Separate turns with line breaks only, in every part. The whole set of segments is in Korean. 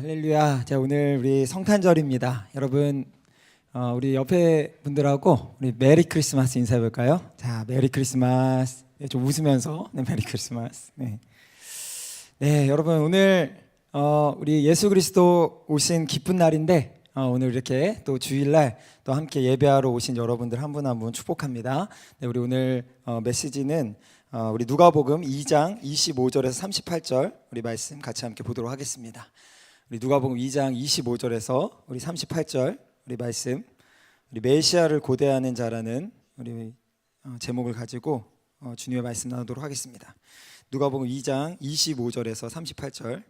할렐루야. 자, 오늘 우리 성탄절입니다. 여러분, 우리 옆에 분들하고 우리 메리 크리스마스 인사해 볼까요? 자, 메리 크리스마스. 네, 좀 웃으면서 메리 크리스마스. 네, 여러분 오늘 우리 예수 그리스도 오신 기쁜 날인데 오늘 이렇게 또 주일날 또 함께 예배하러 오신 여러분들 한 분 한 분 축복합니다. 네, 우리 오늘 메시지는 우리 누가복음 2장 25절에서 38절 우리 말씀 같이 함께 보도록 하겠습니다. 우리 누가복음 2장 25절에서 우리 38절 우리 말씀, 우리 메시아를 고대하는 자라는 우리 제목을 가지고 주님의 말씀 나누도록 하겠습니다. 누가복음 2장 25절에서 38절.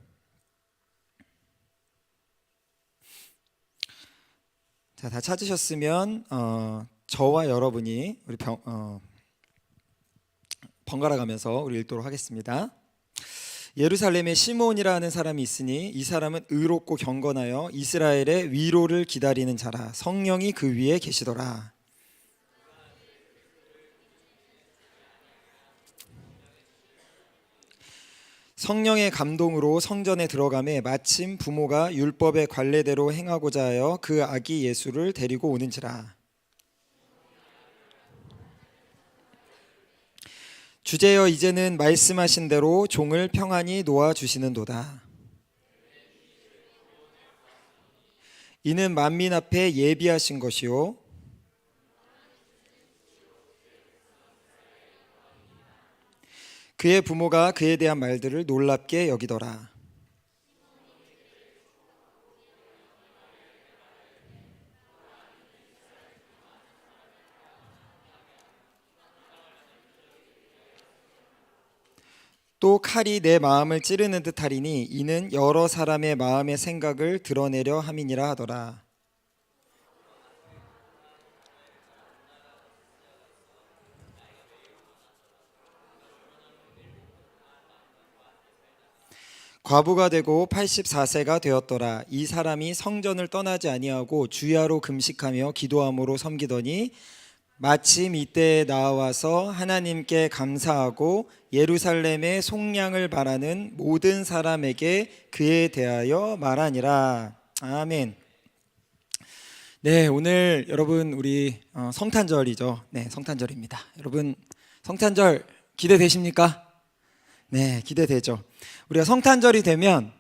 자, 다 찾으셨으면 저와 여러분이 우리 번갈아 가면서 우리 읽도록 하겠습니다. 예루살렘에 시몬이라는 사람이 있으니 이 사람은 의롭고 경건하여 이스라엘의 위로를 기다리는 자라. 성령이 그 위에 계시더라. 성령의 감동으로 성전에 들어가매 마침 부모가 율법의 관례대로 행하고자 하여 그 아기 예수를 데리고 오는지라. 주제여 이제는 말씀하신 대로 종을 평안히 놓아주시는도다. 이는 만민 앞에 예비하신 것이요 그의 부모가 그에 대한 말들을 놀랍게 여기더라. 또 칼이 내 마음을 찌르는 듯하리니 이는 여러 사람의 마음의 생각을 드러내려 함이니라 하더라. 과부가 되고 84세가 되었더라. 이 사람이 성전을 떠나지 아니하고 주야로 금식하며 기도함으로 섬기더니 마침 이때에 나와서 하나님께 감사하고 예루살렘의 속량을 바라는 모든 사람에게 그에 대하여 말하니라. 아멘. 네, 오늘 여러분 우리 성탄절이죠. 네, 성탄절입니다. 여러분 성탄절 기대되십니까? 네, 기대되죠. 우리가 성탄절이 되면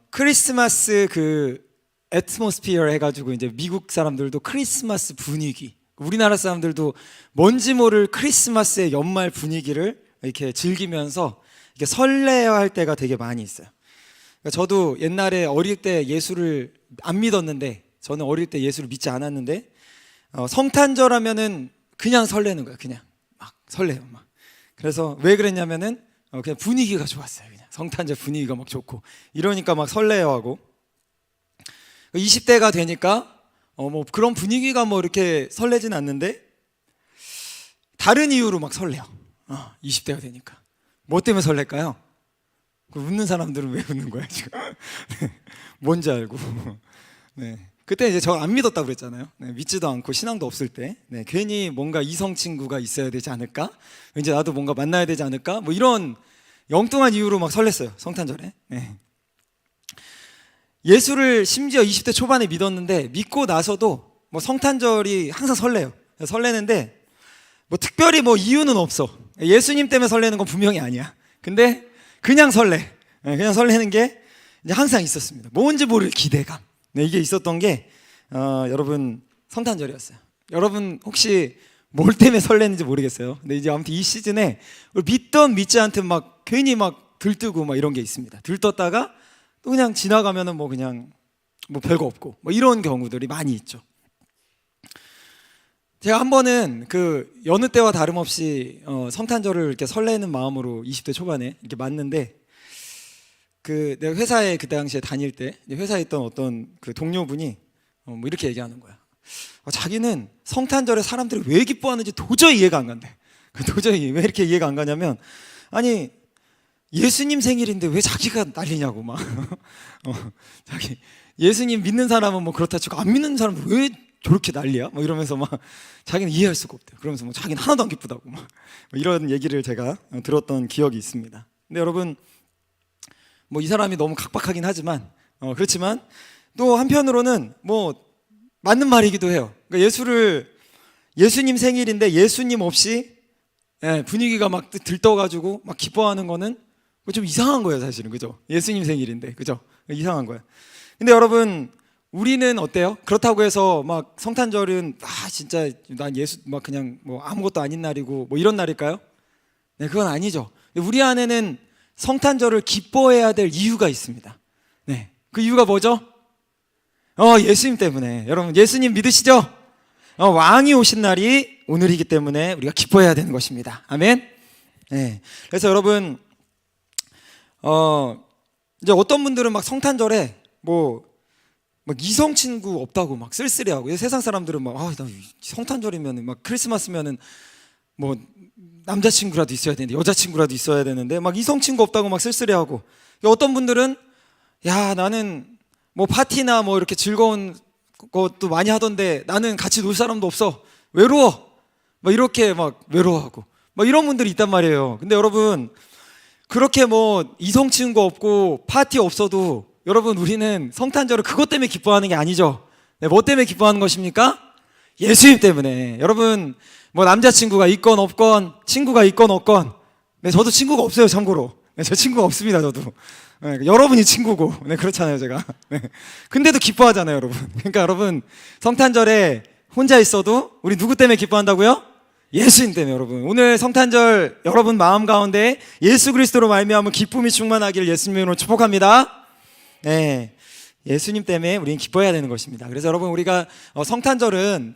크리스마스 그 애트모스피어 해가지고 이제 미국 사람들도 크리스마스 분위기, 우리나라 사람들도 뭔지 모를 크리스마스의 연말 분위기를 이렇게 즐기면서 이렇게 설레할 때가 되게 많이 있어요. 그러니까 저도 옛날에 어릴 때 예수를 안 믿었는데, 저는 어릴 때 예수를 믿지 않았는데 성탄절 하면은 그냥 설레는 거예요. 그냥 막 설레요. 막. 그래서 왜 그랬냐면은 그냥 분위기가 좋았어요. 그냥 성탄절 분위기가 막 좋고 이러니까 막 설레어하고. 20대가 되니까 뭐 그런 분위기가 뭐 이렇게 설레진 않는데 다른 이유로 막 설레요. 20대가 되니까. 뭐 때문에 설렐까요? 웃는 사람들은 왜 웃는 거야 지금? 뭔지 알고. 네. 그때 이제 저 안 믿었다고 그랬잖아요. 네, 믿지도 않고 신앙도 없을 때 괜히 뭔가 이성 친구가 있어야 되지 않을까? 왠지 나도 뭔가 만나야 되지 않을까? 뭐 이런 엉뚱한 이유로 막 설렜어요. 성탄절에. 네. 예수를 심지어 20대 초반에 믿었는데 믿고 나서도 뭐 성탄절이 항상 설레요. 설레는데 뭐 특별히 뭐 이유는 없어. 예수님 때문에 설레는 건 분명히 아니야. 근데 그냥 설레. 그냥 설레는 게 이제 항상 있었습니다. 뭔지 모를 기대감. 네, 이게 있었던 게 여러분 성탄절이었어요. 여러분 혹시 뭘 때문에 설레는지 모르겠어요. 근데 이제 아무튼 이 시즌에 믿던 믿지 않든 막 괜히 막 들뜨고 막 이런 게 있습니다. 들떴다가 또 그냥 지나가면은 뭐 그냥 뭐 별거 없고 뭐 이런 경우들이 많이 있죠. 제가 한 번은 그 여느 때와 다름없이 성탄절을 이렇게 설레는 마음으로 20대 초반에 이렇게 맞는데 그 내가 회사에 그때 당시에 다닐 때 회사에 있던 어떤 그 동료분이 뭐 이렇게 얘기하는 거야. 자기는 성탄절에 사람들이 왜 기뻐하는지 도저히 이해가 안 간대. 도저히 왜 이렇게 이해가 안 가냐면 아니 예수님 생일인데 왜 자기가 난리냐고 막. 자기 예수님 믿는 사람은 뭐 그렇다 치고 안 믿는 사람은 왜 저렇게 난리야? 뭐 이러면서 막 자기는 이해할 수가 없대요. 그러면서 뭐 자기는 하나도 안 기쁘다고 막 이런 얘기를 제가 들었던 기억이 있습니다. 근데 여러분 뭐 이 사람이 너무 각박하긴 하지만 그렇지만 또 한편으로는 뭐 맞는 말이기도 해요. 그러니까 예수님 생일인데 예수님 없이 분위기가 막 들떠가지고 막 기뻐하는 거는 좀 이상한 거예요, 사실은. 그죠? 예수님 생일인데, 그죠? 이상한 거예요. 근데 여러분, 우리는 어때요? 그렇다고 해서 막 성탄절은 진짜 난 예수 막 그냥 뭐 아무것도 아닌 날이고 뭐 이런 날일까요? 네, 그건 아니죠. 우리 안에는 성탄절을 기뻐해야 될 이유가 있습니다. 네, 그 이유가 뭐죠? 예수님 때문에. 여러분, 예수님 믿으시죠? 왕이 오신 날이 오늘이기 때문에 우리가 기뻐해야 되는 것입니다. 아멘. 네. 그래서 여러분, 이제 어떤 분들은 막 성탄절에 막 이성 친구 없다고 막 쓸쓸해하고, 세상 사람들은 막 나 성탄절이면 막 크리스마스면은 뭐 남자친구라도 있어야 되는데 여자친구라도 있어야 되는데 막 이성 친구 없다고 막 쓸쓸해하고, 어떤 분들은 나는 뭐 파티나 뭐 이렇게 즐거운 것도 많이 하던데 나는 같이 놀 사람도 없어, 외로워, 막 이렇게 막 외로워하고 막 이런 분들이 있단 말이에요. 근데 여러분, 그렇게 뭐 이성 친구 없고 파티 없어도 여러분, 우리는 성탄절을 그것 때문에 기뻐하는 게 아니죠. 네, 뭐 때문에 기뻐하는 것입니까? 예수님 때문에. 여러분, 뭐 남자친구가 있건 없건, 친구가 있건 없건, 네, 저도 친구가 없어요, 참고로. 네, 저 친구가 없습니다, 저도. 네, 여러분이 친구고, 네, 그렇잖아요, 제가. 네. 근데도 기뻐하잖아요, 여러분. 그러니까 여러분, 성탄절에 혼자 있어도 우리 누구 때문에 기뻐한다고요? 예수님 때문에. 여러분, 오늘 성탄절 여러분 마음 가운데 예수 그리스도로 말미암은 기쁨이 충만하기를 예수님으로 축복합니다. 네, 예수님 때문에 우리는 기뻐해야 되는 것입니다. 그래서 여러분, 우리가 성탄절은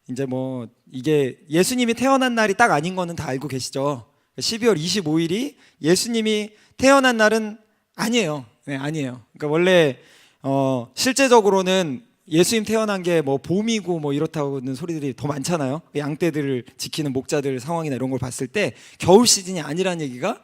이제 뭐 이게 예수님이 태어난 날이 딱 아닌 거는 다 알고 계시죠. 12월 25일이 예수님이 태어난 날은 아니에요. 네, 아니에요. 그러니까 원래 실제적으로는 예수님 태어난 게 뭐 봄이고 뭐 이렇다고는 소리들이 더 많잖아요. 양떼들을 지키는 목자들 상황이나 이런 걸 봤을 때 겨울 시즌이 아니라는 얘기가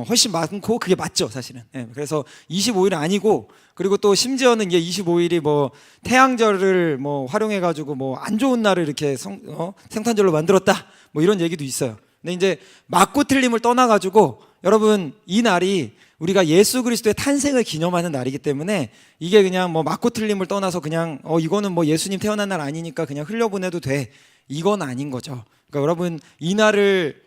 훨씬 많고, 그게 맞죠, 사실은. 네, 그래서 25일은 아니고, 그리고 또 심지어는 이게 25일이 뭐 태양절을 뭐 활용해가지고 뭐 안 좋은 날을 이렇게 성탄절로 만들었다, 뭐 이런 얘기도 있어요. 근데 이제 맞고 틀림을 떠나가지고 여러분, 이 날이 우리가 예수 그리스도의 탄생을 기념하는 날이기 때문에 이게 그냥 뭐 맞고 틀림을 떠나서 그냥 이거는 뭐 예수님 태어난 날 아니니까 그냥 흘려보내도 돼, 이건 아닌 거죠. 그러니까 여러분, 이 날을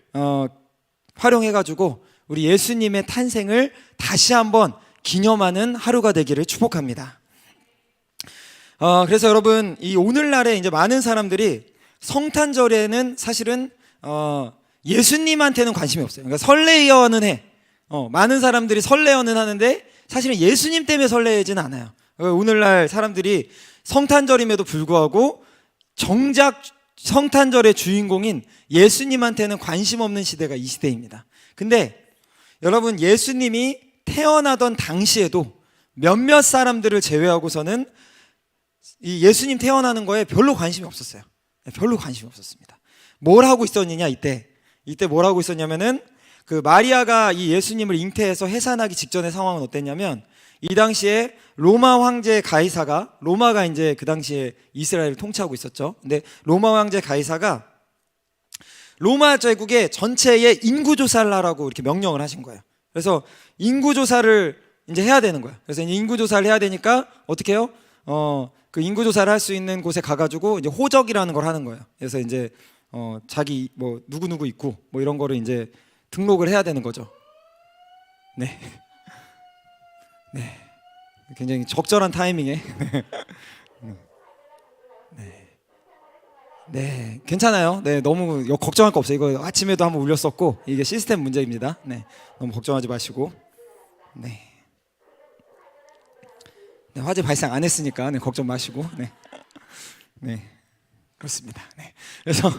활용해가지고 우리 예수님의 탄생을 다시 한번 기념하는 하루가 되기를 축복합니다. 그래서 여러분, 이 오늘날에 이제 많은 사람들이 성탄절에는 사실은 예수님한테는 관심이 없어요. 그러니까 설레어는 해. 많은 사람들이 설레어는 하는데 사실은 예수님 때문에 설레지는 않아요. 오늘날 사람들이 성탄절임에도 불구하고 정작 성탄절의 주인공인 예수님한테는 관심 없는 시대가 이 시대입니다. 근데 여러분, 예수님이 태어나던 당시에도 몇몇 사람들을 제외하고서는 이 예수님 태어나는 거에 별로 관심이 없었어요. 별로 관심이 없었습니다. 뭘 하고 있었느냐, 이때 뭘 하고 있었냐면은, 그 마리아가 이 예수님을 잉태해서 해산하기 직전의 상황은 어땠냐면, 이 당시에 로마 황제 가이사가, 로마가 이제 그 당시에 이스라엘을 통치하고 있었죠. 근데 로마 황제 가이사가 로마 제국의 전체의 인구조사를 하라고 이렇게 명령을 하신 거예요. 그래서 인구조사를 이제 해야 되는 거예요. 그래서 이제 인구조사를 해야 되니까 어떻게 해요? 그 인구조사를 할 수 있는 곳에 가가지고 이제 호적이라는 걸 하는 거예요. 그래서 이제 자기 뭐 누구 있고 뭐 이런 거를 이제 등록을 해야 되는 거죠. 네. 네. 굉장히 적절한 타이밍에. 네, 괜찮아요. 네, 너무 걱정할 거 없어요. 이거 아침에도 한번 울렸었고, 이게 시스템 문제입니다. 네, 너무 걱정하지 마시고. 네, 네, 화재 발생 안 했으니까 걱정 마시고. 네, 네, 그렇습니다. 네, 그래서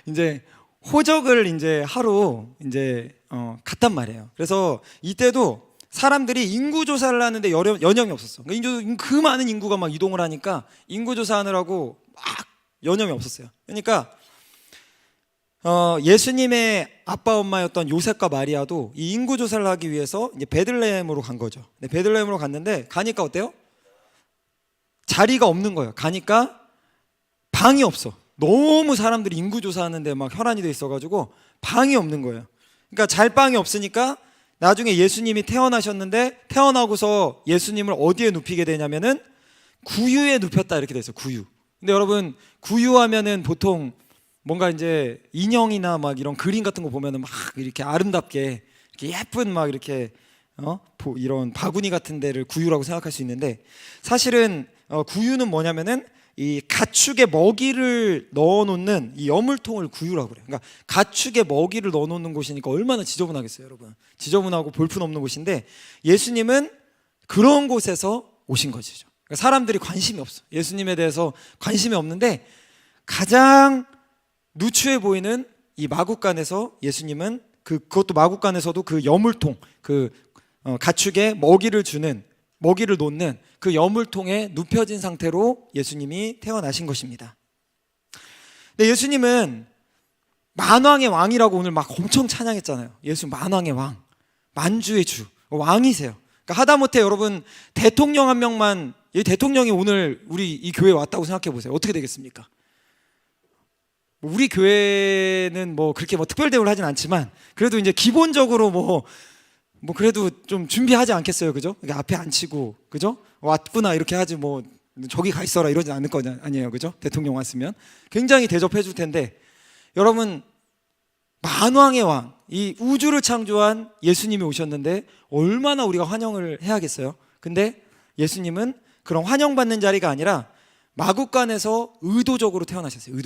이제 호적을 이제 하러 이제 갔단 말이에요. 그래서 이때도 사람들이 인구 조사를 하는데 여념이 없었어. 그 많은 인구가 막 이동을 하니까 인구 조사하느라고 막 여념이 없었어요. 그러니까 예수님의 아빠 엄마였던 요셉과 마리아도 이 인구 조사를 하기 위해서 이제 베들레헴으로 간 거죠. 네, 베들레헴으로 갔는데 가니까 어때요? 자리가 없는 거예요. 가니까 방이 없어. 너무 사람들이 인구 조사하는데 막 혈안이 돼 있어가지고 방이 없는 거예요. 그러니까 잘 방이 없으니까 나중에 예수님이 태어나셨는데 태어나고서 예수님을 어디에 눕히게 되냐면은 구유에 눕혔다 이렇게 돼서 구유. 근데 여러분 구유하면은 보통 뭔가 이제 인형이나 막 이런 그림 같은 거 보면은 막 이렇게 아름답게 이렇게 예쁜 막 이렇게 이런 바구니 같은 데를 구유라고 생각할 수 있는데 사실은 구유는 뭐냐면은 이 가축의 먹이를 넣어놓는 이 여물통을 구유라고 그래요. 그러니까 가축의 먹이를 넣어놓는 곳이니까 얼마나 지저분하겠어요, 여러분. 지저분하고 볼품없는 곳인데 예수님은 그런 곳에서 오신 것이죠. 그러니까 사람들이 관심이 없어. 예수님에 대해서 관심이 없는데 가장 누추해 보이는 이 마구간에서 예수님은 그것도 마구간에서도 그 여물통, 가축의 먹이를 놓는 그 여물통에 눕혀진 상태로 예수님이 태어나신 것입니다. 근데 예수님은 만왕의 왕이라고 오늘 막 엄청 찬양했잖아요. 예수 만왕의 왕, 만주의 주, 왕이세요. 그러니까 하다못해 여러분 대통령 한 명만, 이 대통령이 오늘 우리 이 교회에 왔다고 생각해 보세요. 어떻게 되겠습니까? 우리 교회는 뭐 그렇게 뭐 특별 대우를 하진 않지만 그래도 이제 기본적으로 뭐 그래도 좀 준비하지 않겠어요, 그죠? 앞에 앉히고, 그죠? 왔구나 이렇게 하지 뭐 저기 가 있어라 이러지 않을 거 아니에요, 그죠? 대통령 왔으면 굉장히 대접해 줄 텐데 여러분 만왕의 왕, 이 우주를 창조한 예수님이 오셨는데 얼마나 우리가 환영을 해야겠어요? 근데 예수님은 그런 환영받는 자리가 아니라 마구간에서 의도적으로 태어나셨어요.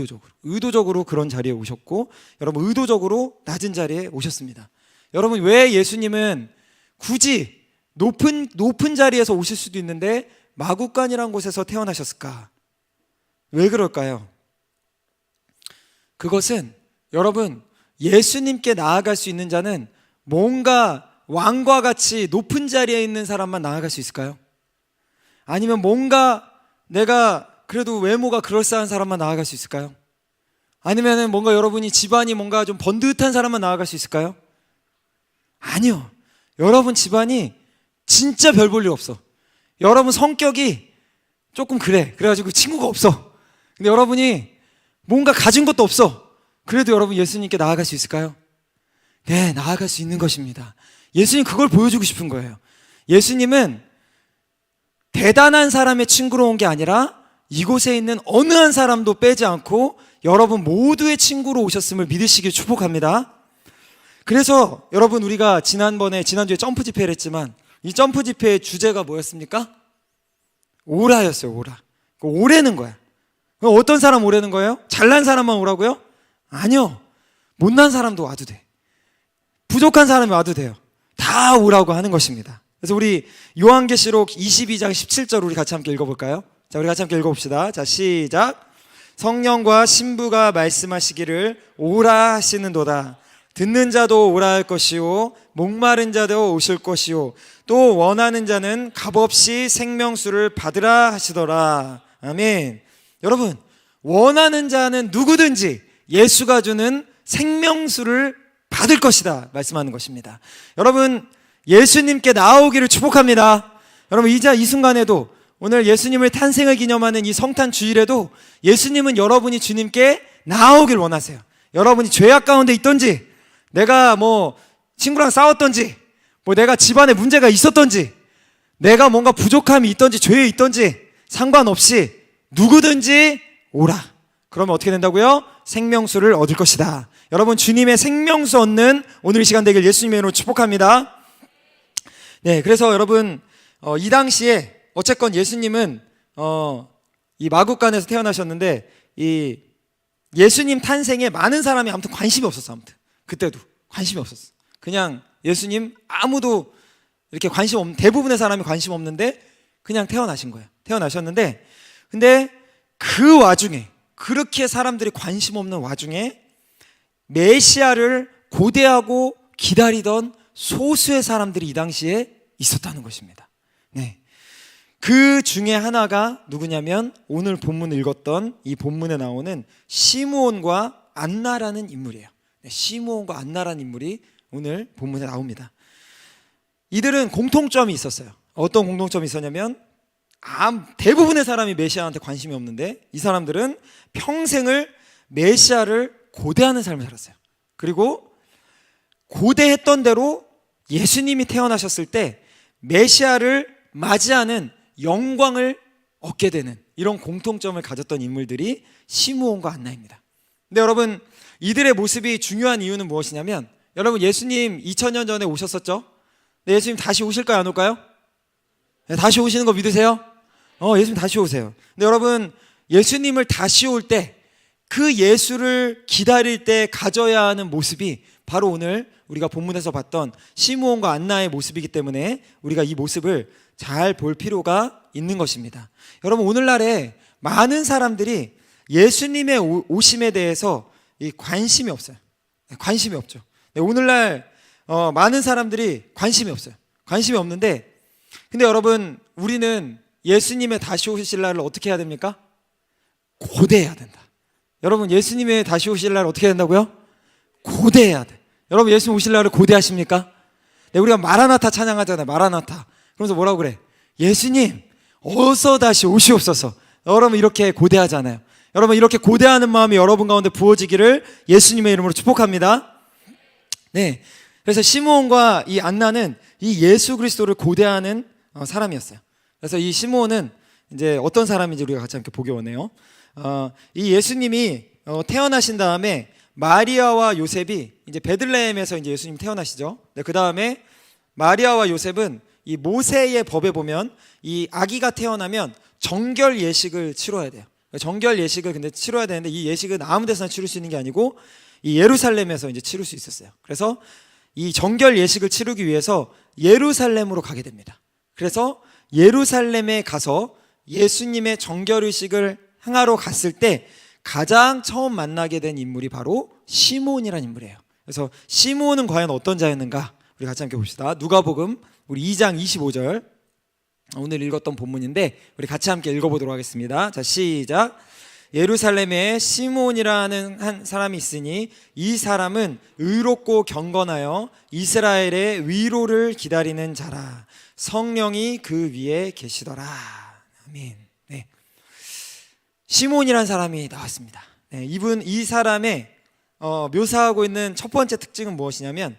의도적으로 그런 자리에 오셨고 여러분 의도적으로 낮은 자리에 오셨습니다. 여러분 왜 예수님은 굳이 높은 자리에서 오실 수도 있는데 마구간이라는 곳에서 태어나셨을까? 왜 그럴까요? 그것은 여러분 예수님께 나아갈 수 있는 자는 뭔가 왕과 같이 높은 자리에 있는 사람만 나아갈 수 있을까요? 아니면 뭔가 내가 그래도 외모가 그럴싸한 사람만 나아갈 수 있을까요? 아니면 뭔가 여러분이 집안이 뭔가 좀 번듯한 사람만 나아갈 수 있을까요? 아니요. 여러분 집안이 진짜 별 볼 일 없어. 여러분 성격이 조금 그래가지고 친구가 없어. 근데 여러분이 뭔가 가진 것도 없어. 그래도 여러분 예수님께 나아갈 수 있을까요? 네, 나아갈 수 있는 것입니다. 예수님 그걸 보여주고 싶은 거예요. 예수님은 대단한 사람의 친구로 온 게 아니라 이곳에 있는 어느 한 사람도 빼지 않고 여러분 모두의 친구로 오셨음을 믿으시길 축복합니다. 그래서 여러분 우리가 지난주에 점프 집회를 했지만 이 점프 집회의 주제가 뭐였습니까? 오라였어요. 오라. 오래는 거야. 어떤 사람 오라는 거예요? 잘난 사람만 오라고요? 아니요. 못난 사람도 와도 돼. 부족한 사람이 와도 돼요. 다 오라고 하는 것입니다. 그래서 우리 요한계시록 22장 17절 우리 같이 함께 읽어볼까요? 자, 우리 같이 함께 읽어봅시다. 자, 시작. 성령과 신부가 말씀하시기를 오라 하시는도다. 듣는 자도 오라 할 것이요 목마른 자도 오실 것이요 또 원하는 자는 값없이 생명수를 받으라 하시더라. 아멘. 여러분 원하는 자는 누구든지 예수가 주는 생명수를 받을 것이다 말씀하는 것입니다. 여러분 예수님께 나오기를 축복합니다. 여러분 이 순간에도 오늘 예수님의 탄생을 기념하는 이 성탄 주일에도 예수님은 여러분이 주님께 나오길 원하세요. 여러분이 죄악 가운데 있던지 내가 뭐 친구랑 싸웠던지 뭐 내가 집안에 문제가 있었던지 내가 뭔가 부족함이 있던지 죄에 있던지 상관없이 누구든지 오라. 그러면 어떻게 된다고요? 생명수를 얻을 것이다. 여러분 주님의 생명수 얻는 오늘 이 시간 되길 예수님의 이름으로 축복합니다. 네, 그래서 여러분 이 당시에 어쨌건 예수님은 이 마구간에서 태어나셨는데 이 예수님 탄생에 많은 사람이 아무튼 관심이 없었어. 아무튼 그때도 관심이 없었어. 그냥 예수님 아무도 이렇게 대부분의 사람이 관심 없는데 그냥 태어나신 거예요. 태어나셨는데 근데 그 와중에 그렇게 사람들이 관심 없는 와중에 메시아를 고대하고 기다리던 소수의 사람들이 이 당시에 있었다는 것입니다. 네. 그 중에 하나가 누구냐면 오늘 본문을 읽었던 이 본문에 나오는 시므온과 안나라는 인물이에요. 시므온과 안나라는 인물이 오늘 본문에 나옵니다. 이들은 공통점이 있었어요. 어떤 공통점이 있었냐면 대부분의 사람이 메시아한테 관심이 없는데 이 사람들은 평생을 메시아를 고대하는 삶을 살았어요. 그리고 고대했던 대로 예수님이 태어나셨을 때 메시아를 맞이하는 영광을 얻게 되는 이런 공통점을 가졌던 인물들이 시므온과 안나입니다. 근데 여러분, 이들의 모습이 중요한 이유는 무엇이냐면, 여러분 예수님 2000년 전에 오셨었죠? 네, 예수님 다시 오실까요, 안 올까요? 네, 다시 오시는 거 믿으세요? 예수님 다시 오세요. 근데 여러분, 예수님을 다시 올 때 그 예수를 기다릴 때 가져야 하는 모습이 바로 오늘 우리가 본문에서 봤던 시므온과 안나의 모습이기 때문에 우리가 이 모습을 잘 볼 필요가 있는 것입니다. 여러분, 오늘날에 많은 사람들이 예수님의 오심에 대해서 관심이 없어요. 관심이 없죠. 오늘날 많은 사람들이 관심이 없어요. 관심이 없는데, 근데 여러분, 우리는 예수님의 다시 오실 날을 어떻게 해야 됩니까? 고대해야 된다. 여러분, 예수님의 다시 오실 날 어떻게 해야 된다고요? 고대해야 돼. 여러분, 예수님 오실 날을 고대하십니까? 네, 우리가 마라나타 찬양하잖아요. 마라나타. 그러면서 뭐라고 그래? 예수님 어서 다시 오시옵소서. 여러분, 이렇게 고대하잖아요. 여러분, 이렇게 고대하는 마음이 여러분 가운데 부어지기를 예수님의 이름으로 축복합니다. 네, 그래서 시므온과 이 안나는 이 예수 그리스도를 고대하는 사람이었어요. 그래서 이 시므온은 이제 어떤 사람인지 우리가 같이 함께 보기 원해요. 이 예수님이 태어나신 다음에 마리아와 요셉이 이제 베들레헴에서 이제 예수님 태어나시죠. 네, 그 다음에 마리아와 요셉은 이 모세의 법에 보면 이 아기가 태어나면 정결 예식을 치러야 돼요. 정결 예식을 근데 치러야 되는데, 이 예식은 아무 데서나 치를 수 있는 게 아니고 이 예루살렘에서 이제 치를 수 있었어요. 그래서 이 정결 예식을 치르기 위해서 예루살렘으로 가게 됩니다. 그래서 예루살렘에 가서 예수님의 정결 의식을 행하러 갔을 때 가장 처음 만나게 된 인물이 바로 시므온이라는 인물이에요. 그래서 시므온은 과연 어떤 자였는가? 우리 같이 함께 봅시다. 누가복음 우리 2장 25절, 오늘 읽었던 본문인데 우리 같이 함께 읽어보도록 하겠습니다. 자, 시작. 예루살렘에 시므온이라는 한 사람이 있으니 이 사람은 의롭고 경건하여 이스라엘의 위로를 기다리는 자라. 성령이 그 위에 계시더라. 아멘. 네. 시므온이라는 사람이 나왔습니다. 네, 이 사람의 묘사하고 있는 첫 번째 특징은 무엇이냐면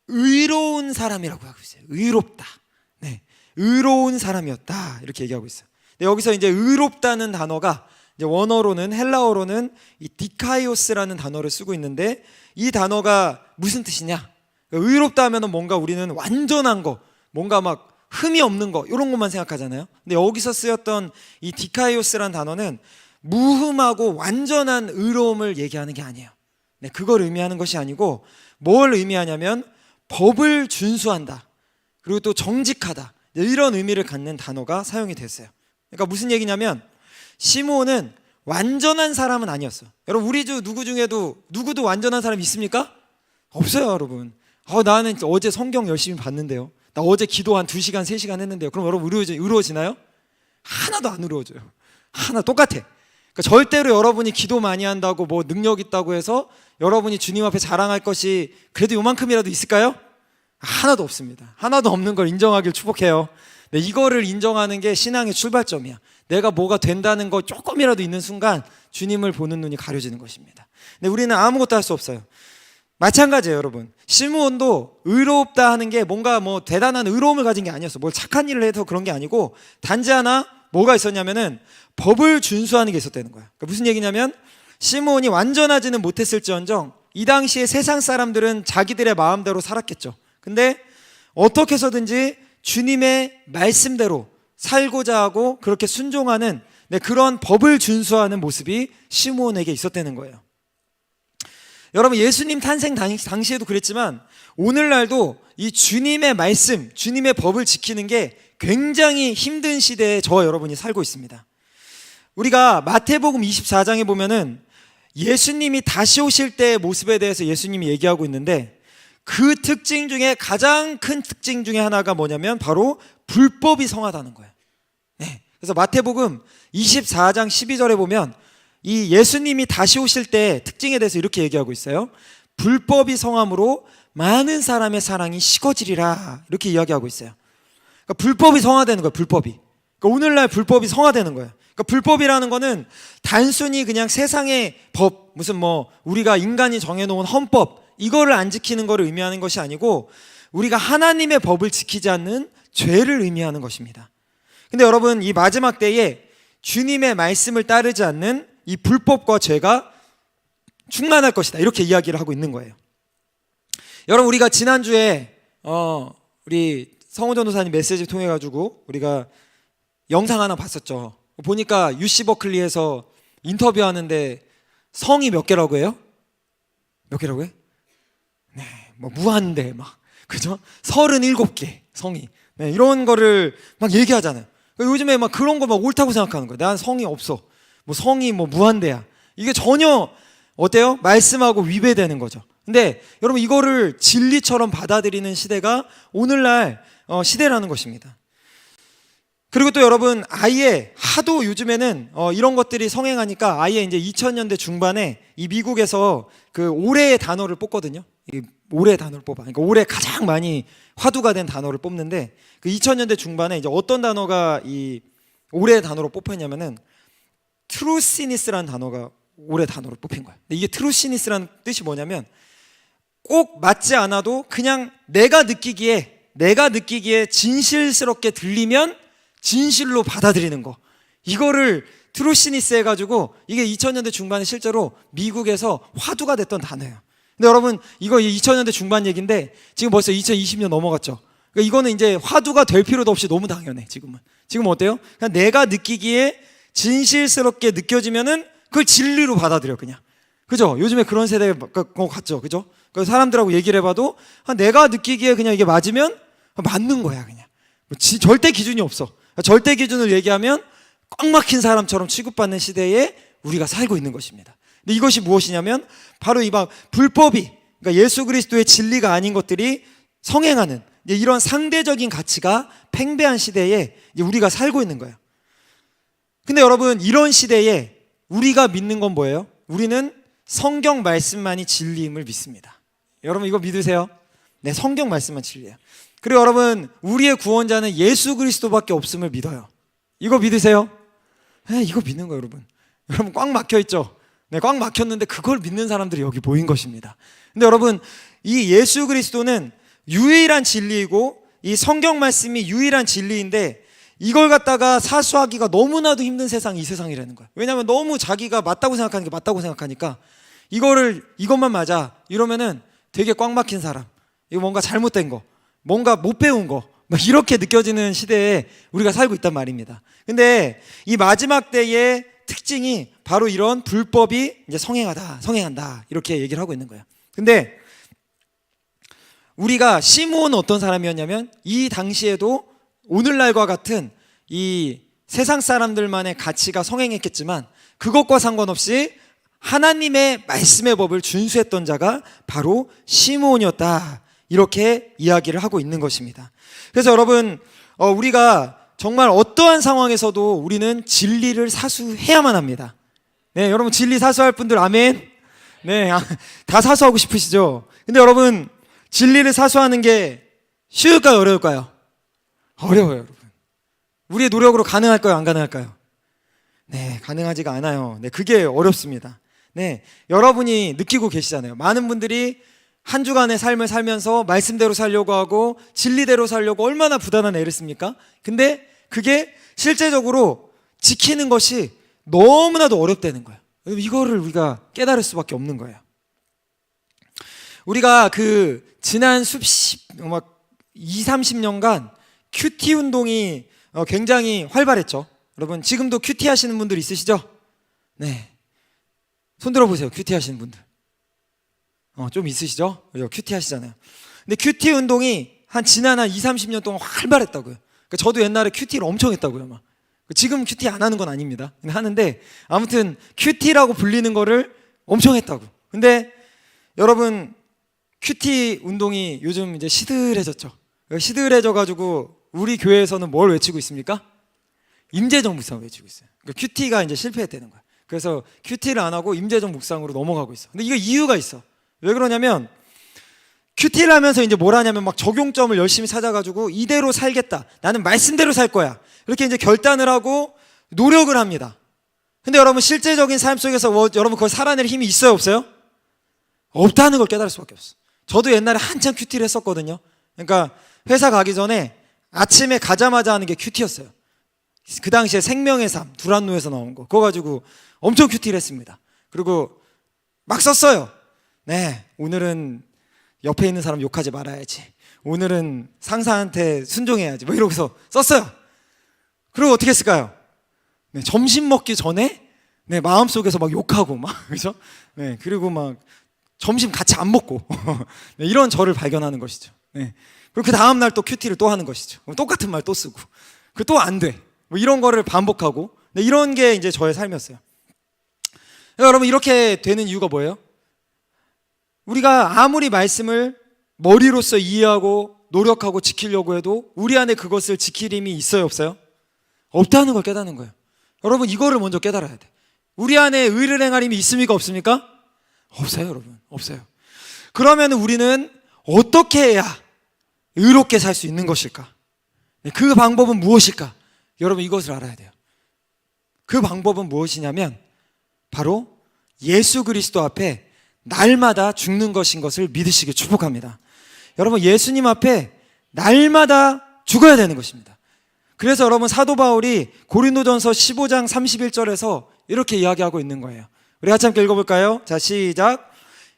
의로운 사람이라고 하고 있어요. 의롭다. 네, 의로운 사람이었다, 이렇게 얘기하고 있어요. 네, 여기서 이제 의롭다는 단어가 이제 원어로는, 헬라어로는 이 디카이오스라는 단어를 쓰고 있는데, 이 단어가 무슨 뜻이냐? 의롭다 하면은 뭔가 우리는 완전한 거, 뭔가 막 흠이 없는 거, 이런 것만 생각하잖아요. 근데 여기서 쓰였던 이 디카이오스라는 단어는 무흠하고 완전한 의로움을 얘기하는 게 아니에요. 네, 그걸 의미하는 것이 아니고 뭘 의미하냐면 법을 준수한다, 그리고 또 정직하다, 이런 의미를 갖는 단어가 사용이 됐어요. 그러니까 무슨 얘기냐면 시므온은 완전한 사람은 아니었어. 여러분, 우리 누구 중에도 누구도 완전한 사람이 있습니까? 없어요, 여러분. 나는 어제 성경 열심히 봤는데요. 나 어제 기도 한 2시간, 3시간 했는데요. 그럼 여러분 의로워지나요? 하나도 안 의로워져요. 하나 똑같아. 그러니까 절대로 여러분이 기도 많이 한다고 뭐 능력 있다고 해서 여러분이 주님 앞에 자랑할 것이 그래도 요만큼이라도 있을까요? 하나도 없습니다. 하나도 없는 걸 인정하길 축복해요. 네, 이거를 인정하는 게 신앙의 출발점이야. 내가 뭐가 된다는 거 조금이라도 있는 순간 주님을 보는 눈이 가려지는 것입니다. 근데 우리는 아무것도 할 수 없어요. 마찬가지예요, 여러분. 시므온도 의롭다 하는 게 뭔가 뭐 대단한 의로움을 가진 게 아니었어. 뭘 착한 일을 해서 그런 게 아니고 단지 하나 뭐가 있었냐면은 법을 준수하는 게 있었다는 거야. 그러니까 무슨 얘기냐면 시므온이 완전하지는 못했을지언정 이 당시에 세상 사람들은 자기들의 마음대로 살았겠죠. 근데 어떻게 해서든지 주님의 말씀대로 살고자 하고 그렇게 순종하는 그런 법을 준수하는 모습이 시므온에게 있었다는 거예요. 여러분, 예수님 탄생 당시에도 그랬지만 오늘날도 이 주님의 말씀, 주님의 법을 지키는 게 굉장히 힘든 시대에 저와 여러분이 살고 있습니다. 우리가 마태복음 24장에 보면은 예수님이 다시 오실 때의 모습에 대해서 예수님이 얘기하고 있는데, 그 특징 중에 가장 큰 특징 중에 하나가 뭐냐면 바로 불법이 성하다는 거예요. 네. 그래서 마태복음 24장 12절에 보면 이 예수님이 다시 오실 때 특징에 대해서 이렇게 얘기하고 있어요. 불법이 성함으로 많은 사람의 사랑이 식어지리라, 이렇게 이야기하고 있어요. 그러니까 불법이 성화되는 거예요. 불법이. 그러니까 오늘날 불법이 성화되는 거예요. 그러니까 불법이라는 거는 단순히 그냥 세상의 법, 무슨 뭐 우리가 인간이 정해놓은 헌법, 이거를 안 지키는 거를 의미하는 것이 아니고 우리가 하나님의 법을 지키지 않는 죄를 의미하는 것입니다. 근데 여러분, 이 마지막 때에 주님의 말씀을 따르지 않는 이 불법과 죄가 충만할 것이다, 이렇게 이야기를 하고 있는 거예요. 여러분, 우리가 지난주에 우리 성호 전도사님 메시지 통해 가지고 우리가 영상 하나 봤었죠. 보니까 UC 버클리에서 인터뷰하는데 성이 몇 개라고 해요? 몇 개라고 해? 네, 뭐 무한대 막, 그죠? 37개 성이. 네, 이런 거를 막 얘기하잖아요. 요즘에 막 그런 거 막 옳다고 생각하는 거예요. 난 성이 없어. 뭐 성이 뭐 무한대야. 이게 전혀 어때요? 말씀하고 위배되는 거죠. 근데 여러분, 이거를 진리처럼 받아들이는 시대가 오늘날 시대라는 것입니다. 그리고 또 여러분, 아예 하도 요즘에는 이런 것들이 성행하니까 아예 이제 2000년대 중반에 이 미국에서 그 올해의 단어를 뽑거든요. 이 올해의 단어를 뽑아. 그러니까 올해 가장 많이 화두가 된 단어를 뽑는데, 그 2000년대 중반에 이제 어떤 단어가 이 올해의 단어로 뽑혔냐면은 트루시니스라는 단어가 올해 단어로 뽑힌 거예요. 근데 이게 트루시니스라는 뜻이 뭐냐면, 꼭 맞지 않아도 그냥 내가 느끼기에 진실스럽게 들리면 진실로 받아들이는 거, 이거를 트루시니스 해가지고 이게 2000년대 중반에 실제로 미국에서 화두가 됐던 단어예요. 근데 여러분, 이거 2000년대 중반 얘기인데 지금 벌써 2020년 넘어갔죠. 그러니까 이거는 이제 화두가 될 필요도 없이 너무 당연해. 지금은 어때요? 그냥 내가 느끼기에 진실스럽게 느껴지면은 그걸 진리로 받아들여, 그냥. 그죠? 요즘에 그런 세대가 같죠, 그죠? 그래서 사람들하고 얘기를 해봐도 내가 느끼기에 그냥 이게 맞으면 맞는 거야, 그냥. 절대 기준이 없어. 절대 기준을 얘기하면 꽉 막힌 사람처럼 취급받는 시대에 우리가 살고 있는 것입니다. 근데 이것이 무엇이냐면 바로 이 막 불법이, 그러니까 예수 그리스도의 진리가 아닌 것들이 성행하는 이런 상대적인 가치가 팽배한 시대에 우리가 살고 있는 거예요. 근데 여러분, 이런 시대에 우리가 믿는 건 뭐예요? 우리는 성경 말씀만이 진리임을 믿습니다. 여러분, 이거 믿으세요? 네, 성경 말씀만 진리예요. 그리고 여러분, 우리의 구원자는 예수 그리스도밖에 없음을 믿어요. 이거 믿으세요? 네, 이거 믿는 거예요, 여러분. 여러분, 꽉 막혀 있죠? 네, 꽉 막혔는데 그걸 믿는 사람들이 여기 모인 것입니다. 근데 여러분, 이 예수 그리스도는 유일한 진리이고 이 성경 말씀이 유일한 진리인데, 이걸 갖다가 사수하기가 너무나도 힘든 세상이 이 세상이라는 거예요. 왜냐하면 너무 자기가 맞다고 생각하는 게 맞다고 생각하니까 이것만 맞아 이러면은 되게 꽉 막힌 사람, 이거 뭔가 잘못된 거, 뭔가 못 배운 거, 막 이렇게 느껴지는 시대에 우리가 살고 있단 말입니다. 근데 이 마지막 때의 특징이 바로 이런 불법이 이제 성행한다 이렇게 얘기를 하고 있는 거예요. 근데 우리가 시므온은 어떤 사람이었냐면, 이 당시에도 오늘날과 같은 이 세상 사람들만의 가치가 성행했겠지만 그것과 상관없이 하나님의 말씀의 법을 준수했던 자가 바로 시므온이었다, 이렇게 이야기를 하고 있는 것입니다. 그래서 여러분, 우리가 정말 어떠한 상황에서도 우리는 진리를 사수해야만 합니다. 네, 여러분, 진리 사수할 분들 아멘. 네, 다 사수하고 싶으시죠? 근데 여러분, 진리를 사수하는 게 쉬울까요, 어려울까요? 어려워요, 여러분. 우리의 노력으로 가능할까요, 안 가능할까요? 네, 가능하지가 않아요. 네, 그게 어렵습니다. 네, 여러분이 느끼고 계시잖아요. 많은 분들이 한 주간의 삶을 살면서 말씀대로 살려고 하고 진리대로 살려고 얼마나 부단한 애를 씁니까? 근데 그게 실제적으로 지키는 것이 너무나도 어렵다는 거예요. 이거를 우리가 깨달을 수밖에 없는 거예요. 우리가 지난 20-30년간 큐티 운동이 굉장히 활발했죠. 여러분, 지금도 큐티 하시는 분들 있으시죠? 네, 손 들어보세요. 큐티 하시는 분들 좀 있으시죠? 큐티 하시잖아요. 근데 큐티 운동이 지난 20-30년 동안 활발했다고요. 그러니까 저도 옛날에 큐티를 엄청 했다고요. 막. 지금 큐티 안 하는 건 아닙니다. 하는데 아무튼 큐티라고 불리는 거를 엄청 했다고. 근데 여러분, 큐티 운동이 요즘 이제 시들해졌죠. 시들해져가지고 우리 교회에서는 뭘 외치고 있습니까? 임재정 묵상 외치고 있어요. 그러니까 큐티가 이제 실패했다는 거예요. 그래서 큐티를 안 하고 임재정 묵상으로 넘어가고 있어. 근데 이거 이유가 있어. 왜 그러냐면, 큐티를 하면서 이제 뭘 하냐면 막 적용점을 열심히 찾아가지고 이대로 살겠다, 나는 말씀대로 살 거야, 이렇게 이제 결단을 하고 노력을 합니다. 근데 여러분, 실제적인 삶 속에서 여러분 그걸 살아낼 힘이 있어요, 없어요? 없다는 걸 깨달을 수밖에 없어. 저도 옛날에 한참 큐티를 했었거든요. 그러니까 회사 가기 전에 아침에 가자마자 하는 게 큐티였어요. 그 당시에 생명의 삶, 두란노에서 나온 거. 그거 가지고 엄청 큐티를 했습니다. 그리고 막 썼어요. 네, 오늘은 옆에 있는 사람 욕하지 말아야지. 오늘은 상사한테 순종해야지. 뭐 이러고서 썼어요. 그리고 어떻게 했을까요? 네, 점심 먹기 전에 네, 마음속에서 막 욕하고 막 그죠? 네, 그리고 막 점심 같이 안 먹고 네, 이런 저를 발견하는 것이죠. 네. 그리고 그 다음 날 또 큐티를 또 하는 것이죠. 똑같은 말 또 쓰고 그 또 안 돼. 뭐 이런 거를 반복하고 네, 이런 게 이제 저의 삶이었어요. 여러분 이렇게 되는 이유가 뭐예요? 우리가 아무리 말씀을 머리로서 이해하고 노력하고 지키려고 해도 우리 안에 그것을 지킬 힘이 있어요, 없어요? 없다는 걸 깨닫는 거예요. 여러분 이거를 먼저 깨달아야 돼. 우리 안에 의를 행할 힘이 있습니까, 없습니까? 없어요, 여러분. 없어요. 그러면 우리는 어떻게 해야 의롭게 살 수 있는 것일까? 그 방법은 무엇일까? 여러분 이것을 알아야 돼요. 그 방법은 무엇이냐면 바로 예수 그리스도 앞에 날마다 죽는 것인 것을 믿으시길 축복합니다. 여러분 예수님 앞에 날마다 죽어야 되는 것입니다. 그래서 여러분 사도 바울이 고린도전서 15장 31절에서 이렇게 이야기하고 있는 거예요. 우리 같이 함께 읽어볼까요? 자, 시작.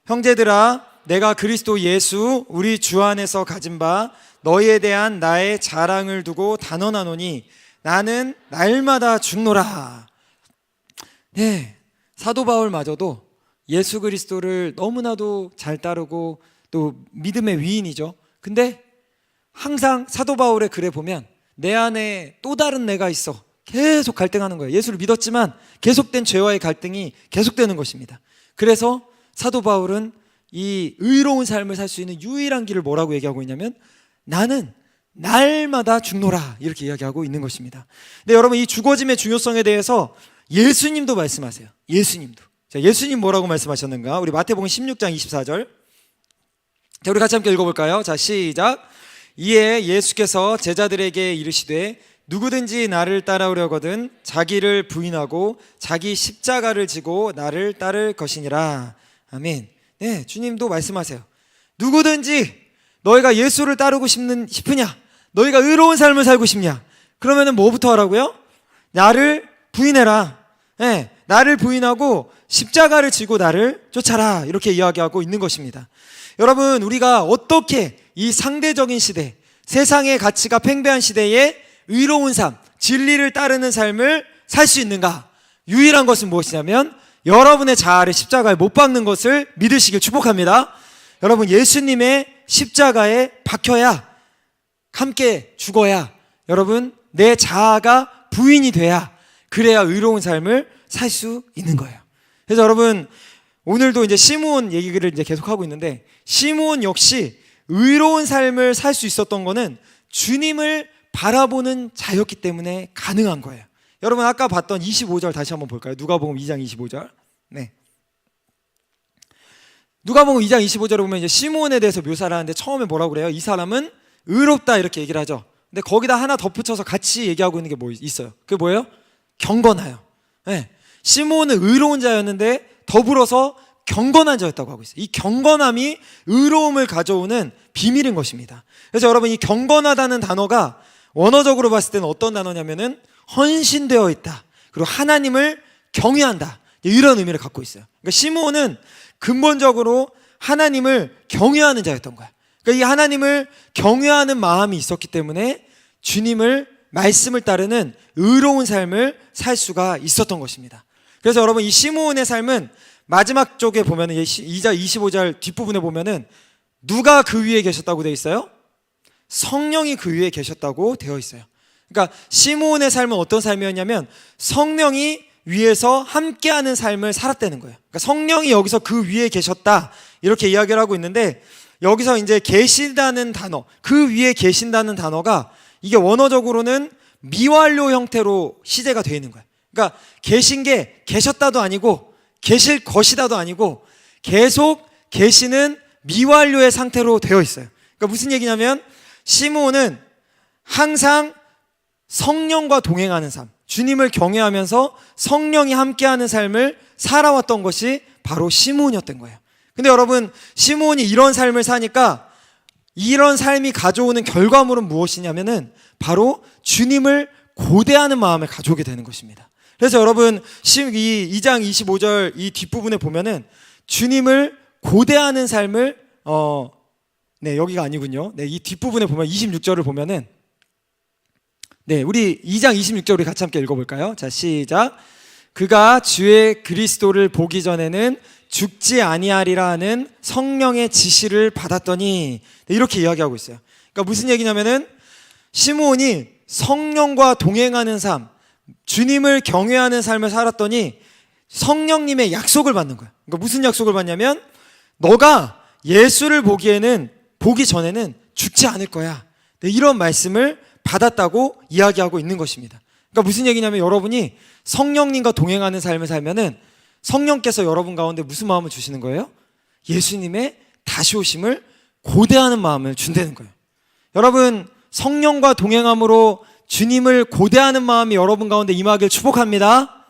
형제들아, 내가 그리스도 예수 우리 주 안에서 가진 바 너희에 대한 나의 자랑을 두고 단언하노니 나는 날마다 죽노라. 네, 사도 바울마저도 예수 그리스도를 너무나도 잘 따르고 또 믿음의 위인이죠. 근데 항상 사도 바울의 글에 보면 내 안에 또 다른 내가 있어 계속 갈등하는 거예요. 예수를 믿었지만 계속된 죄와의 갈등이 계속되는 것입니다. 그래서 사도 바울은 이 의로운 삶을 살 수 있는 유일한 길을 뭐라고 얘기하고 있냐면 나는 날마다 죽노라 이렇게 이야기하고 있는 것입니다. 근데 여러분 이 죽어짐의 중요성에 대해서 예수님도 말씀하세요. 예수님도. 자, 예수님 뭐라고 말씀하셨는가? 우리 마태복음 16장 24절. 자, 우리 같이 함께 읽어볼까요? 자, 시작. 이에 예수께서 제자들에게 이르시되 누구든지 나를 따라오려거든 자기를 부인하고 자기 십자가를 지고 나를 따를 것이니라. 아멘. 네, 주님도 말씀하세요. 누구든지 너희가 예수를 따르고 싶으냐? 너희가 의로운 삶을 살고 싶냐? 그러면은 뭐부터 하라고요? 나를 부인해라. 네, 나를 부인하고 십자가를 지고 나를 쫓아라. 이렇게 이야기하고 있는 것입니다. 여러분, 우리가 어떻게 이 상대적인 시대, 세상의 가치가 팽배한 시대에 의로운 삶, 진리를 따르는 삶을 살 수 있는가? 유일한 것은 무엇이냐면 여러분의 자아를 십자가에 못 박는 것을 믿으시길 축복합니다. 여러분 예수님의 십자가에 박혀야 함께 죽어야 여러분 내 자아가 부인이 돼야 그래야 의로운 삶을 살 수 있는 거예요. 그래서 여러분 오늘도 이제 시므온 얘기를 이제 계속하고 있는데 시므온 역시 의로운 삶을 살 수 있었던 거는 주님을 바라보는 자였기 때문에 가능한 거예요. 여러분 아까 봤던 25절 다시 한번 볼까요? 누가복음 2장 25절. 네. 누가복음 2장 25절에 보면 이제 시므온에 대해서 묘사를 하는데 처음에 뭐라고 그래요? 이 사람은 의롭다 이렇게 얘기를 하죠. 근데 거기다 하나 덧붙여서 같이 얘기하고 있는 게 뭐 있어요? 그게 뭐예요? 경건하여. 네. 시므온은 의로운 자였는데 더불어서 경건한 자였다고 하고 있어요. 이 경건함이 의로움을 가져오는 비밀인 것입니다. 그래서 여러분 이 경건하다는 단어가 원어적으로 봤을 때는 어떤 단어냐면은 헌신되어 있다. 그리고 하나님을 경외한다. 이런 의미를 갖고 있어요. 그러니까 시므온은 근본적으로 하나님을 경외하는 자였던 거야. 그러니까 이 하나님을 경외하는 마음이 있었기 때문에 주님을 말씀을 따르는 의로운 삶을 살 수가 있었던 것입니다. 그래서 여러분 이 시므온의 삶은 마지막 쪽에 보면은 2장 25절 뒷부분에 보면은 누가 그 위에 계셨다고 되어 있어요? 성령이 그 위에 계셨다고 되어 있어요. 그러니까 시므온의 삶은 어떤 삶이었냐면 성령이 위에서 함께하는 삶을 살았다는 거예요. 그러니까 성령이 여기서 그 위에 계셨다 이렇게 이야기를 하고 있는데 여기서 이제 계신다는 단어, 그 위에 계신다는 단어가 이게 원어적으로는 미완료 형태로 시제가 되어 있는 거예요. 그러니까 계신 게 계셨다도 아니고 계실 것이다도 아니고 계속 계시는 미완료의 상태로 되어 있어요. 그러니까 무슨 얘기냐면 시므온은 항상 성령과 동행하는 삶, 주님을 경외하면서 성령이 함께하는 삶을 살아왔던 것이 바로 시므온이었던 거예요. 근데 여러분 시므온이 이런 삶을 사니까 이런 삶이 가져오는 결과물은 무엇이냐면은 바로 주님을 고대하는 마음을 가져오게 되는 것입니다. 그래서 여러분 이 2장 25절 이 뒷부분에 보면은 주님을 고대하는 삶을 여기가 아니군요. 이 뒷부분에 보면 26절을 보면은 우리 2장 26절 우리 같이 함께 읽어볼까요? 자, 시작. 그가 주의 그리스도를 보기 전에는 죽지 아니하리라 하는 성령의 지시를 받았더니 이렇게 이야기하고 있어요. 그러니까 무슨 얘기냐면은 시므온이 성령과 동행하는 삶, 주님을 경외하는 삶을 살았더니 성령님의 약속을 받는 거예요. 그러니까 무슨 약속을 받냐면 너가 예수를 보기 전에는 죽지 않을 거야. 이런 말씀을 받았다고 이야기하고 있는 것입니다. 그러니까 무슨 얘기냐면 여러분이 성령님과 동행하는 삶을 살면은 성령께서 여러분 가운데 무슨 마음을 주시는 거예요? 예수님의 다시 오심을 고대하는 마음을 준다는 거예요. 여러분 성령과 동행함으로 주님을 고대하는 마음이 여러분 가운데 임하길 축복합니다.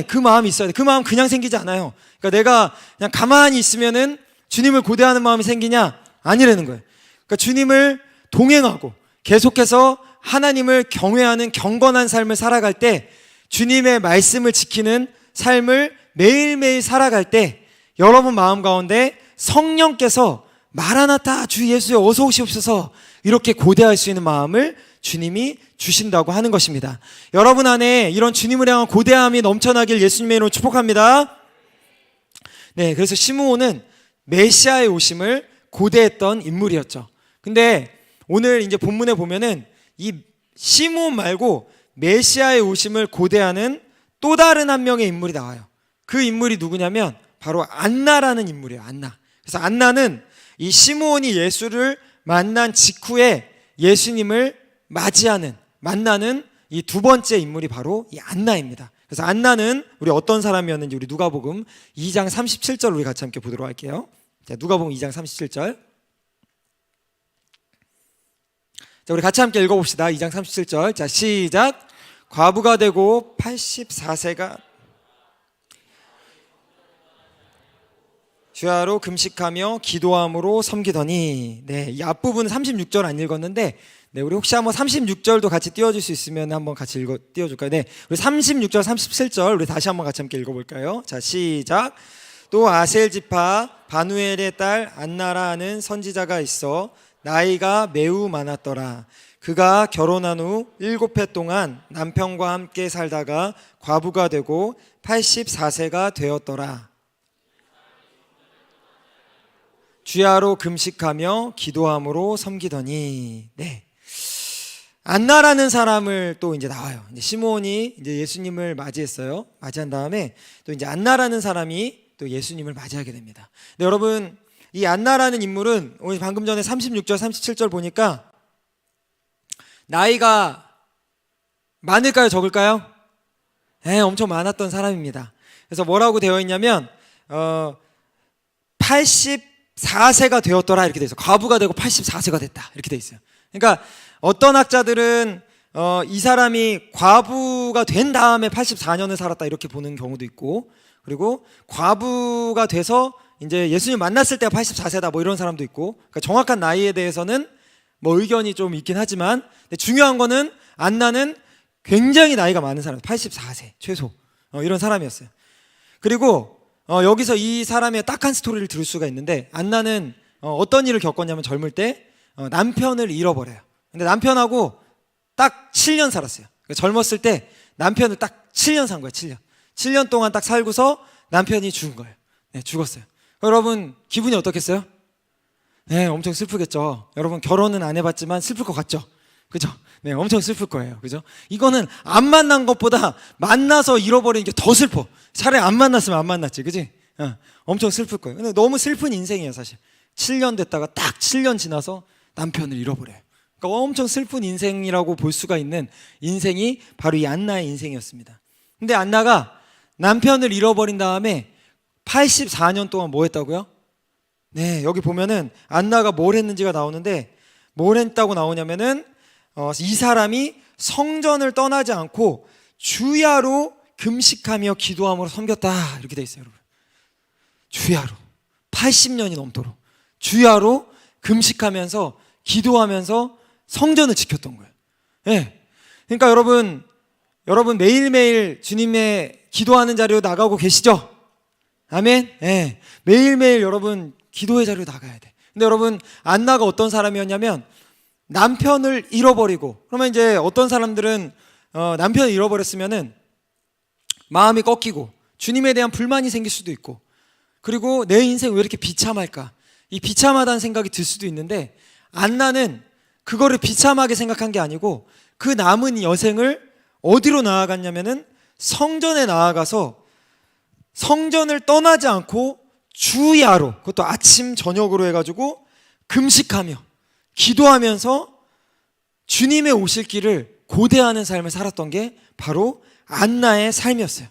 그 마음이 있어야 돼. 그 마음 그냥 생기지 않아요. 그러니까 내가 그냥 가만히 있으면은 주님을 고대하는 마음이 생기냐? 아니라는 거예요. 그러니까 주님을 동행하고 계속해서 하나님을 경외하는 경건한 삶을 살아갈 때, 주님의 말씀을 지키는 삶을 매일매일 살아갈 때 여러분 마음 가운데 성령께서 마라나타 주 예수여 어서 오시옵소서 이렇게 고대할 수 있는 마음을 주님이 주신다고 하는 것입니다. 여러분 안에 이런 주님을 향한 고대함이 넘쳐나길 예수님의 이름으로 축복합니다. 그래서 시므온은 메시아의 오심을 고대했던 인물이었죠. 근데 오늘 이제 본문에 보면은 이 시므온 말고 메시아의 오심을 고대하는 또 다른 한 명의 인물이 나와요. 그 인물이 누구냐면 바로 안나라는 인물이에요. 안나. 그래서 안나는 이 시므온이 예수를 만난 직후에 예수님을 만나는 이 두 번째 인물이 바로 이 안나입니다. 그래서 안나는 우리 어떤 사람이었는지 우리 누가복음 2장 37절 우리 같이 함께 보도록 할게요. 자, 누가복음 2장 37절. 자, 우리 같이 함께 읽어봅시다. 2장 37절. 자, 시작. 과부가 되고 84세가 주야로 금식하며 기도함으로 섬기더니. 이 앞부분 36절 안 읽었는데 우리 혹시 한번 36절도 같이 띄워줄 수 있으면 한번 같이 띄워줄까요? 우리 36절 37절 우리 다시 한번 같이 함께 읽어볼까요? 자, 시작. 또 아셀 지파 바누엘의 딸 안나라 하는 선지자가 있어 나이가 매우 많았더라. 그가 결혼한 후 7해 동안 남편과 함께 살다가 과부가 되고 84세가 되었더라. 주야로 금식하며 기도함으로 섬기더니. 안나라는 사람을 또 이제 나와요. 이제 시므온이 이제 예수님을 맞이했어요. 맞이한 다음에 또 이제 안나라는 사람이 또 예수님을 맞이하게 됩니다. 근데 여러분 이 안나라는 인물은 오늘 방금 전에 36절 37절 보니까 나이가 많을까요 적을까요? 엄청 많았던 사람입니다. 그래서 뭐라고 되어 있냐면 84세가 되었더라 이렇게 돼 있어요. 과부가 되고 84세가 됐다 이렇게 돼 있어요. 그러니까 어떤 학자들은 이 사람이 과부가 된 다음에 84년을 살았다 이렇게 보는 경우도 있고, 그리고 과부가 돼서 이제 예수님 만났을 때가 84세다 뭐 이런 사람도 있고, 그러니까 정확한 나이에 대해서는 뭐 의견이 좀 있긴 하지만 근데 중요한 거는 안나는 굉장히 나이가 많은 사람, 84세 최소 이런 사람이었어요. 그리고 여기서 이 사람의 딱한 스토리를 들을 수가 있는데, 안나는 어떤 일을 겪었냐면 젊을 때 남편을 잃어버려요. 근데 남편하고 딱 7년 살았어요. 그러니까 젊었을 때 남편을 딱 7년 산 거예요. 7년 동안 딱 살고서 남편이 죽은 거예요. 죽었어요. 여러분 기분이 어떻겠어요? 엄청 슬프겠죠. 여러분 결혼은 안 해봤지만 슬플 것 같죠? 그죠? 엄청 슬플 거예요. 그죠? 이거는 안 만난 것보다 만나서 잃어버리는 게 더 슬퍼. 차라리 안 만났으면 안 만났지, 그지? 엄청 슬플 거예요. 근데 너무 슬픈 인생이에요, 사실. 7년 됐다가 딱 7년 지나서 남편을 잃어버려요. 그러니까 엄청 슬픈 인생이라고 볼 수가 있는 인생이 바로 이 안나의 인생이었습니다. 근데 안나가 남편을 잃어버린 다음에 84년 동안 뭐 했다고요? 여기 보면은 안나가 뭘 했는지가 나오는데, 뭘 했다고 나오냐면은 이 사람이 성전을 떠나지 않고 주야로 금식하며 기도함으로 섬겼다 이렇게 돼 있어요. 여러분 주야로 80년이 넘도록 주야로 금식하면서 기도하면서 성전을 지켰던 거예요. 예. 그러니까 여러분 매일매일 주님의 기도하는 자리로 나가고 계시죠? 아멘. 예. 매일매일 여러분 기도의 자리로 나가야 돼. 근데 여러분 안나가 어떤 사람이었냐면 남편을 잃어버리고, 그러면 이제 어떤 사람들은 남편을 잃어버렸으면은 마음이 꺾이고 주님에 대한 불만이 생길 수도 있고, 그리고 내 인생 왜 이렇게 비참할까, 이 비참하다는 생각이 들 수도 있는데, 안나는 그거를 비참하게 생각한 게 아니고 그 남은 여생을 어디로 나아갔냐면은 성전에 나아가서 성전을 떠나지 않고 주야로, 그것도 아침 저녁으로 해가지고 금식하며 기도하면서 주님의 오실 길을 고대하는 삶을 살았던 게 바로 안나의 삶이었어요.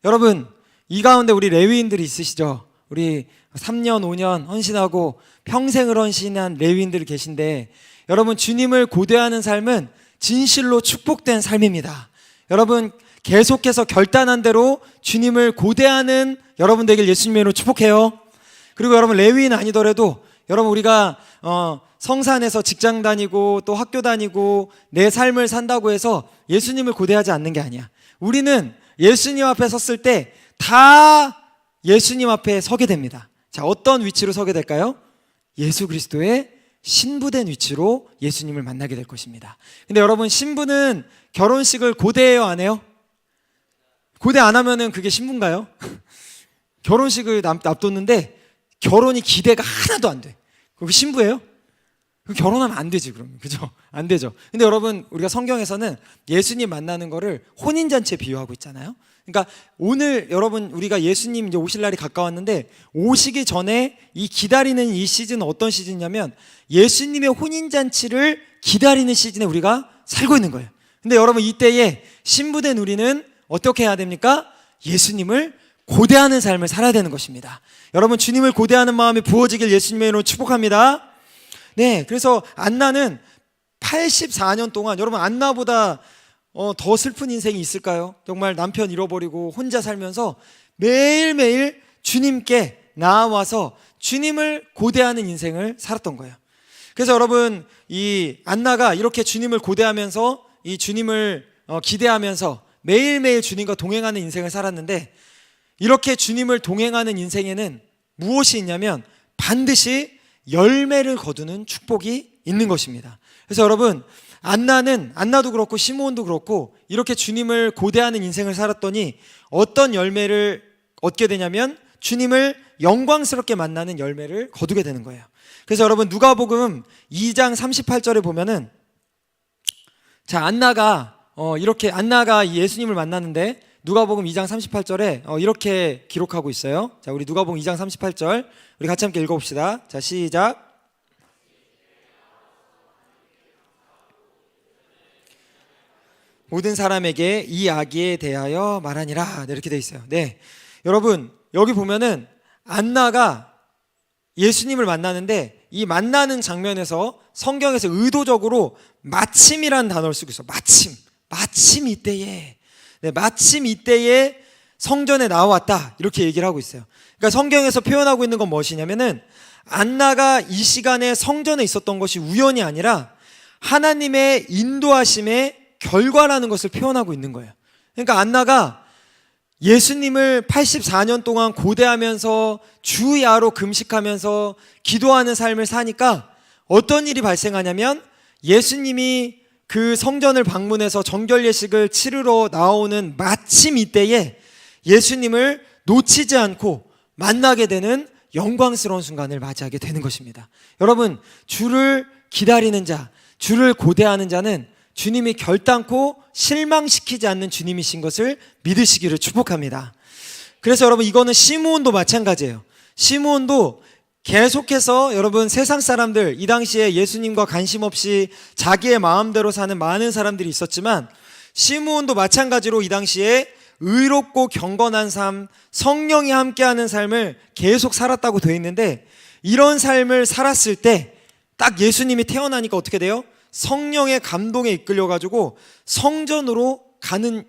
여러분, 이 가운데 우리 레위인들이 있으시죠? 우리 3년 5년 헌신하고 평생을 헌신한 레위인들이 계신데, 여러분 주님을 고대하는 삶은 진실로 축복된 삶입니다. 여러분 계속해서 결단한 대로 주님을 고대하는 여러분 되길 예수님의 이름으로 축복해요. 그리고 여러분 레위인 아니더라도 여러분 우리가 성산에서 직장 다니고 또 학교 다니고 내 삶을 산다고 해서 예수님을 고대하지 않는 게 아니야. 우리는 예수님 앞에 섰을 때 다 예수님 앞에 서게 됩니다. 자, 어떤 위치로 서게 될까요? 예수 그리스도의 신부된 위치로 예수님을 만나게 될 것입니다. 근데 여러분 신부는 결혼식을 고대해요, 안 해요? 고대 안 하면은 그게 신부인가요? 결혼식을 앞뒀는데 결혼이 기대가 하나도 안 돼. 그게 신부예요? 결혼하면 안 되지, 그러면. 그죠? 안 되죠. 근데 여러분 우리가 성경에서는 예수님 만나는 거를 혼인잔치에 비유하고 있잖아요. 그러니까 오늘 여러분 우리가 예수님 이제 오실 날이 가까웠는데, 오시기 전에 이 기다리는 이 시즌은 어떤 시즌이냐면 예수님의 혼인잔치를 기다리는 시즌에 우리가 살고 있는 거예요. 근데 여러분 이때에 신부된 우리는 어떻게 해야 됩니까? 예수님을 고대하는 삶을 살아야 되는 것입니다. 여러분 주님을 고대하는 마음이 부어지길 예수님의 이름으로 축복합니다. 네, 그래서 안나는 84년 동안, 여러분 안나보다 더 슬픈 인생이 있을까요? 정말 남편 잃어버리고 혼자 살면서 매일매일 주님께 나와서 주님을 고대하는 인생을 살았던 거예요. 그래서 여러분 이 안나가 이렇게 주님을 고대하면서 이 주님을 기대하면서 매일매일 주님과 동행하는 인생을 살았는데, 이렇게 주님을 동행하는 인생에는 무엇이 있냐면 반드시 열매를 거두는 축복이 있는 것입니다. 그래서 여러분 안나도 그렇고 시므온도 그렇고 이렇게 주님을 고대하는 인생을 살았더니 어떤 열매를 얻게 되냐면 주님을 영광스럽게 만나는 열매를 거두게 되는 거예요. 그래서 여러분 누가복음 2장 38절에 보면은, 자 안나가 예수님을 만났는데 누가복음 2장 38절에 이렇게 기록하고 있어요. 자, 우리 누가복음 2장 38절 우리 같이 함께 읽어봅시다. 자, 시작. 모든 사람에게 이 아기에 대하여 말하니라. 네, 이렇게 돼 있어요. 네, 여러분 여기 보면은 안나가 예수님을 만나는데 이 만나는 장면에서 성경에서 의도적으로 마침이라는 단어를 쓰고 있어요. 마침 이때에, 네, 마침 이때에 성전에 나왔다, 이렇게 얘기를 하고 있어요. 그러니까 성경에서 표현하고 있는 건 무엇이냐면은 안나가 이 시간에 성전에 있었던 것이 우연이 아니라 하나님의 인도하심의 결과라는 것을 표현하고 있는 거예요. 그러니까 안나가 예수님을 84년 동안 고대하면서 주야로 금식하면서 기도하는 삶을 사니까 어떤 일이 발생하냐면, 예수님이 그 성전을 방문해서 정결 예식을 치르러 나오는 마침 이때에 예수님을 놓치지 않고 만나게 되는 영광스러운 순간을 맞이하게 되는 것입니다. 여러분 주를 기다리는 자, 주를 고대하는 자는 주님이 결단코 실망시키지 않는 주님이신 것을 믿으시기를 축복합니다. 그래서 여러분 이거는 시므온도 마찬가지예요. 시므온도 계속해서 여러분 세상 사람들, 이 당시에 예수님과 관심 없이 자기의 마음대로 사는 많은 사람들이 있었지만, 시므온도 마찬가지로 이 당시에 의롭고 경건한 삶, 성령이 함께하는 삶을 계속 살았다고 되어 있는데, 이런 삶을 살았을 때 딱 예수님이 태어나니까 어떻게 돼요? 성령의 감동에 이끌려가지고 성전으로 가는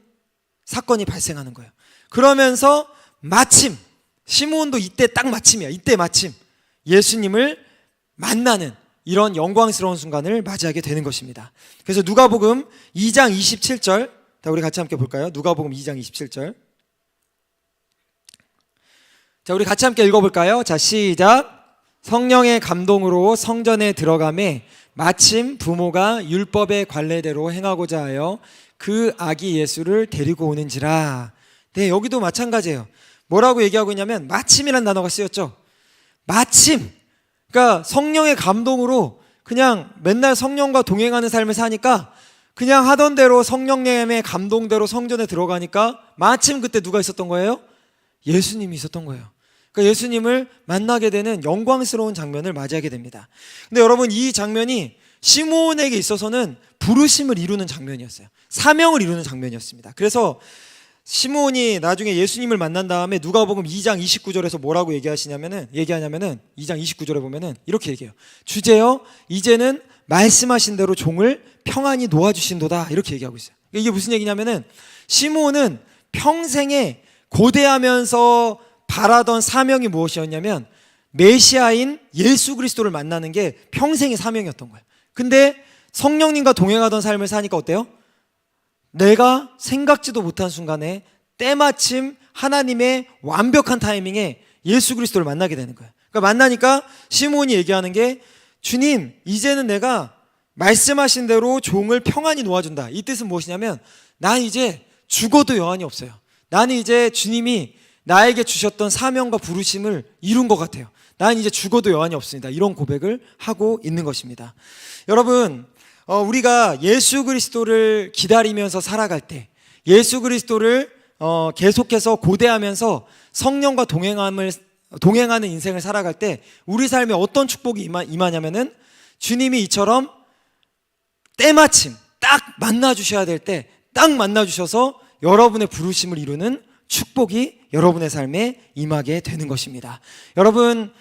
사건이 발생하는 거예요. 그러면서 마침 시므온도 이때 딱 마침이야. 이때 마침 예수님을 만나는 이런 영광스러운 순간을 맞이하게 되는 것입니다. 그래서 누가복음 2장 27절, 우리 같이 함께 볼까요? 누가복음 2장 27절. 자, 우리 같이 함께 읽어볼까요? 자, 시작. 성령의 감동으로 성전에 들어가매 마침 부모가 율법의 관례대로 행하고자 하여 그 아기 예수를 데리고 오는지라. 네, 여기도 마찬가지예요. 뭐라고 얘기하고 있냐면 마침이라는 단어가 쓰였죠. 마침. 그러니까 성령의 감동으로 그냥 맨날 성령과 동행하는 삶을 사니까 그냥 하던 대로 성령님의 감동대로 성전에 들어가니까 마침 그때 누가 있었던 거예요? 예수님이 있었던 거예요. 그러니까 예수님을 만나게 되는 영광스러운 장면을 맞이하게 됩니다. 근데 여러분, 이 장면이 시므온에게 있어서는 부르심을 이루는 장면이었어요. 사명을 이루는 장면이었습니다. 그래서 시므온이 나중에 예수님을 만난 다음에 누가복음 2장 29절에서 뭐라고 얘기하냐면은 2장 29절에 보면은 이렇게 얘기해요. 주제여 이제는 말씀하신 대로 종을 평안히 놓아주신도다, 이렇게 얘기하고 있어요. 이게 무슨 얘기냐면은 시므온은 평생에 고대하면서 바라던 사명이 무엇이었냐면 메시아인 예수 그리스도를 만나는 게 평생의 사명이었던 거예요. 근데 성령님과 동행하던 삶을 사니까 어때요? 내가 생각지도 못한 순간에 때마침 하나님의 완벽한 타이밍에 예수 그리스도를 만나게 되는 거예요. 그러니까 만나니까 시므온이 얘기하는 게 주님, 이제는 내가 말씀하신 대로 종을 평안히 놓아준다. 이 뜻은 무엇이냐면 난 이제 죽어도 여한이 없어요. 나는 이제 주님이 나에게 주셨던 사명과 부르심을 이룬 것 같아요. 난 이제 죽어도 여한이 없습니다. 이런 고백을 하고 있는 것입니다. 여러분, 우리가 예수 그리스도를 기다리면서 살아갈 때, 예수 그리스도를 계속해서 고대하면서 성령과 동행하는 인생을 살아갈 때 우리 삶에 어떤 축복이 임하냐면은 주님이 이처럼 때마침 딱 만나주셔야 될 때 딱 만나주셔서 여러분의 부르심을 이루는 축복이 여러분의 삶에 임하게 되는 것입니다. 여러분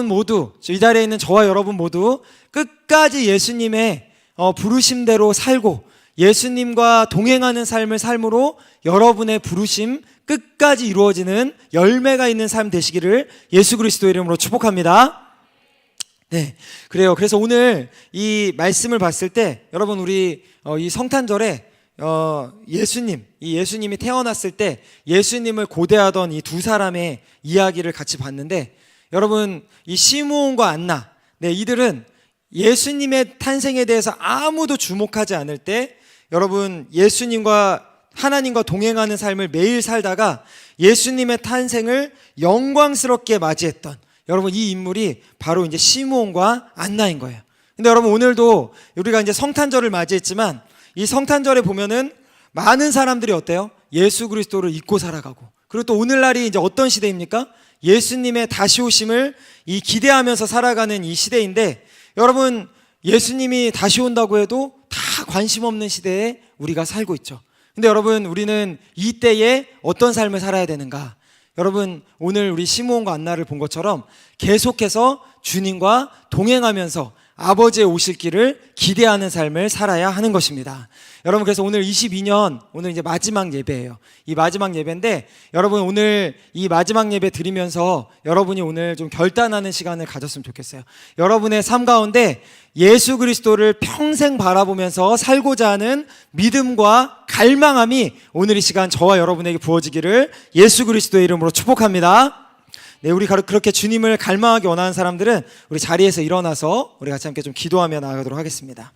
모두, 이 자리에 있는 저와 여러분 모두 끝까지 예수님의 부르심대로 살고 예수님과 동행하는 삶을 삶으로 여러분의 부르심 끝까지 이루어지는 열매가 있는 삶 되시기를 예수 그리스도의 이름으로 축복합니다. 네, 그래요. 그래서 오늘 이 말씀을 봤을 때 여러분, 우리 이 성탄절에 예수님이 태어났을 때 예수님을 고대하던 이 두 사람의 이야기를 같이 봤는데, 여러분, 이 시므온과 안나, 네, 이들은 예수님의 탄생에 대해서 아무도 주목하지 않을 때 여러분, 예수님과 하나님과 동행하는 삶을 매일 살다가 예수님의 탄생을 영광스럽게 맞이했던 여러분, 이 인물이 바로 이제 시므온과 안나인 거예요. 근데 여러분, 오늘도 우리가 이제 성탄절을 맞이했지만 이 성탄절에 보면은 많은 사람들이 어때요? 예수 그리스도를 잊고 살아가고, 그리고 또 오늘날이 이제 어떤 시대입니까? 예수님의 다시 오심을 이 기대하면서 살아가는 이 시대인데, 여러분, 예수님이 다시 온다고 해도 다 관심 없는 시대에 우리가 살고 있죠. 근데 여러분, 우리는 이 때에 어떤 삶을 살아야 되는가? 여러분, 오늘 우리 시므온과 안나를 본 것처럼 계속해서 주님과 동행하면서 아버지의 오실 길을 기대하는 삶을 살아야 하는 것입니다. 여러분, 그래서 오늘 22년, 오늘 이제 마지막 예배예요. 이 마지막 예배인데, 여러분, 오늘 이 마지막 예배 드리면서 여러분이 오늘 좀 결단하는 시간을 가졌으면 좋겠어요. 여러분의 삶 가운데 예수 그리스도를 평생 바라보면서 살고자 하는 믿음과 갈망함이 오늘 이 시간 저와 여러분에게 부어지기를 예수 그리스도의 이름으로 축복합니다. 네, 우리 그렇게 주님을 갈망하기 원하는 사람들은 우리 자리에서 일어나서 우리 같이 함께 좀 기도하며 나아가도록 하겠습니다.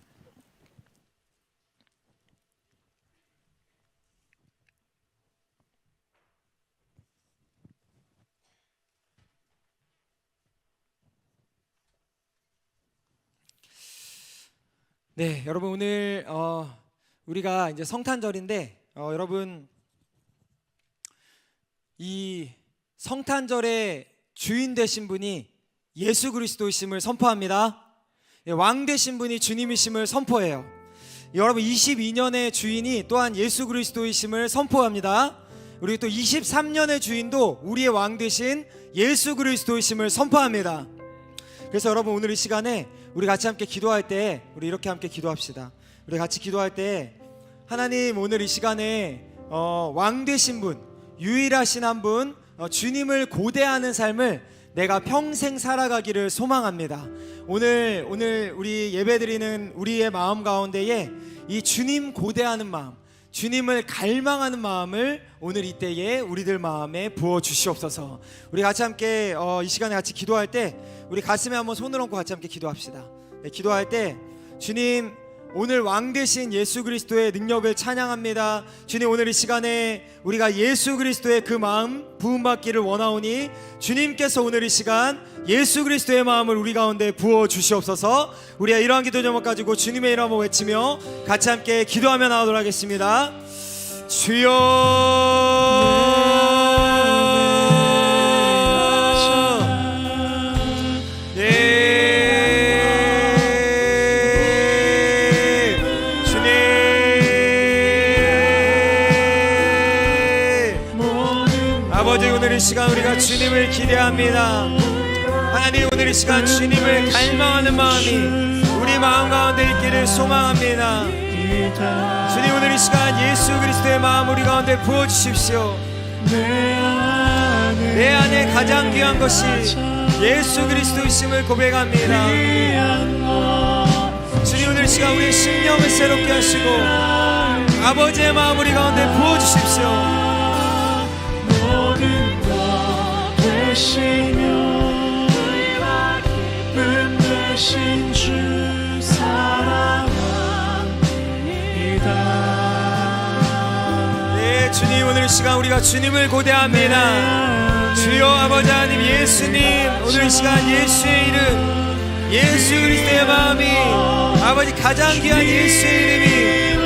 네, 여러분, 오늘 우리가 이제 성탄절인데 여러분, 이 성탄절의 주인 되신 분이 예수 그리스도이심을 선포합니다. 왕 되신 분이 주님이심을 선포해요. 여러분, 22년의 주인이 또한 예수 그리스도이심을 선포합니다. 우리 또 23년의 주인도 우리의 왕 되신 예수 그리스도이심을 선포합니다. 그래서 여러분, 오늘 이 시간에 우리 같이 함께 기도할 때 우리 이렇게 함께 기도합시다. 우리 같이 기도할 때, 하나님, 오늘 이 시간에 왕 되신 분, 유일하신 한 분, 주님을 고대하는 삶을 내가 평생 살아가기를 소망합니다. 오늘 우리 예배드리는 우리의 마음 가운데에 이 주님 고대하는 마음, 주님을 갈망하는 마음을 오늘 이때에 우리들 마음에 부어 주시옵소서. 우리 같이 함께 이 시간에 같이 기도할 때 우리 가슴에 한번 손을 얹고 같이 함께 기도합시다. 네, 기도할 때 주님, 오늘 왕 되신 예수 그리스도의 능력을 찬양합니다. 주님, 오늘 이 시간에 우리가 예수 그리스도의 그 마음 부음받기를 원하오니 주님께서 오늘 이 시간 예수 그리스도의 마음을 우리 가운데 부어 주시옵소서. 우리가 이러한 기도 제목 가지고 주님의 이름을 외치며 같이 함께 기도하며 나오도록 하겠습니다. 주여, 아버지, 오늘 이 시간 우리가 주님을 기대합니다. 하나님, 오늘 이 시간 주님을 갈망하는 마음이 우리 마음 가운데 있기를 소망합니다. 주님, 오늘 이 시간 예수 그리스도의 마음 우리 가운데 부어주십시오. 내 안에 가장 귀한 것이 예수 그리스도이심을 고백합니다. 주님, 오늘 이 시간 우리의 심령을 새롭게 하시고 아버지의 마음 우리 가운데 부어주십시오.
모든 것 되시며 기쁨 되신 주 사랑합니다.
네, 주님, 오늘 이 시간 우리가 주님을 고대합니다. 주여 아버지 하나님, 예수님, 오늘 이 시간 예수의 이름, 예수 그리스도의 마음이 아버지 가장 귀한 예수의 이름이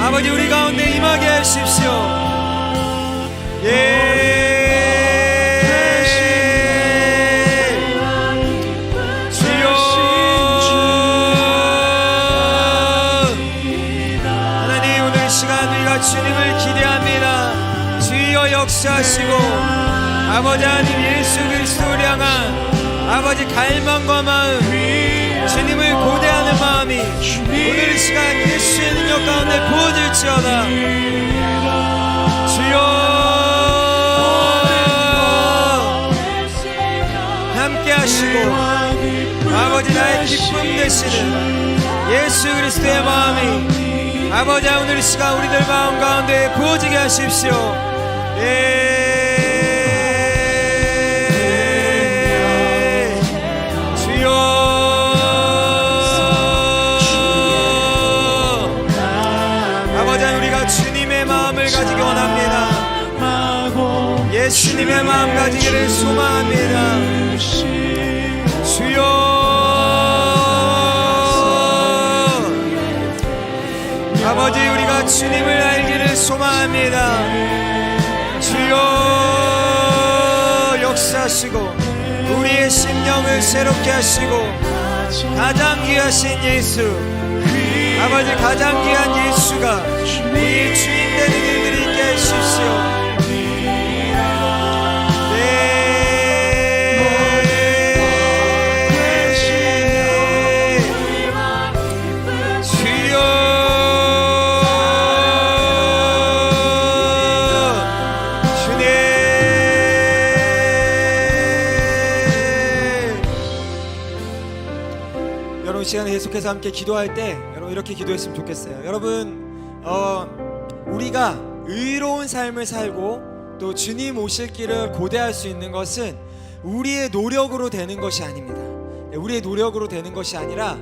아버지 우리 가운데 임하게 하십시오. 주여, 하나님, 오늘 이 시간 우리가 주님을 기대합니다. 주여 역사하시고 아버지 하나님, 예수 그리스도를 향한 아버지 갈망과 마음, 주님을 고대하는 마음이 오늘 이 시간 예수의 능력 가운데 부어질지어다. 주여, 함께 하시고 아버지 나의 기쁨 되시는 예수 그리스도의 마음이 아버지 오늘 이 시간 우리들 마음 가운데 부어지게 하십시오. 주여, 아버지 우리가 주님의 마음을 가지기 원합니다. 예수님의 마음 가지기를 소망합니다. 주여, 아버지 우리가 주님을 알기를 소망합니다. 주여 역사하시고 우리의 심령을 새롭게 하시고 가장 귀하신 예수, 아버지 가장 귀한 예수가 우리의 주인 되는 일들이 있게 하십시오. 여러분, 시간에 계속해서 함께 기도할 때 여러분 이렇게 기도했으면 좋겠어요. 여러분, 우리가 의로운 삶을 살고 또 주님 오실 길을 고대할 수 있는 것은 우리의 노력으로 되는 것이 아닙니다. 우리의 노력으로 되는 것이 아니라